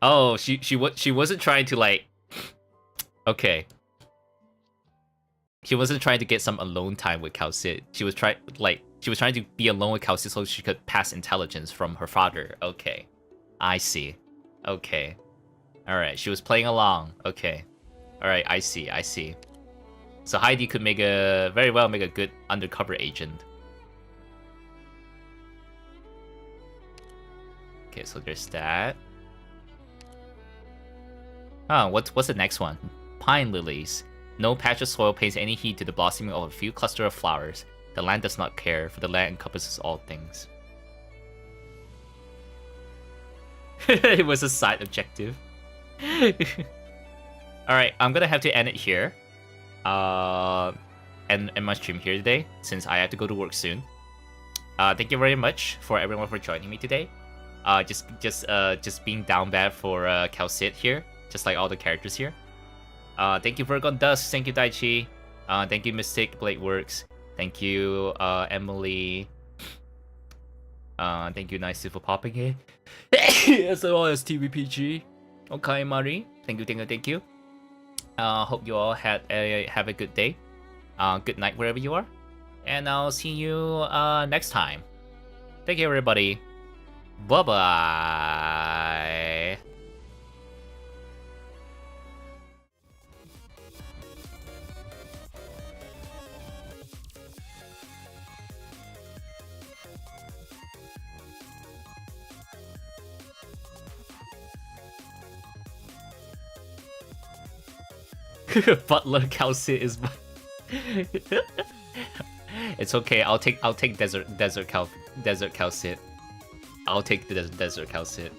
Oh, she wasn't trying to like. Okay. She wasn't trying to get some alone time with Calcit. She was trying to be alone with Calcit so she could pass intelligence from her father. Okay, I see. Okay. Alright, she was playing along. Okay. Alright, I see, I see. So Heidi could very well make a good undercover agent. Okay, so there's that. Oh, what's the next one? Pine lilies. No patch of soil pays any heed to the blossoming of a few cluster of flowers. The land does not care, for the land encompasses all things. It was a side objective. Alright, I'm gonna have to end it here. End my stream here today, since I have to go to work soon. Thank you very much for everyone for joining me today. Just being down bad for Calcit here, just like all the characters here. Thank you Virgon Dust, thank you Daichi, thank you Mystic Blade Works, thank you Emily, thank you Nice for popping in, as well as TVPG, okay Mari, thank you. Hope you all have a good day, good night wherever you are, and I'll see you next time. Thank you everybody. Bye bye. Butler Calcit is my... It's okay. I'll take desert Calcit. I'll take the desert Calcit.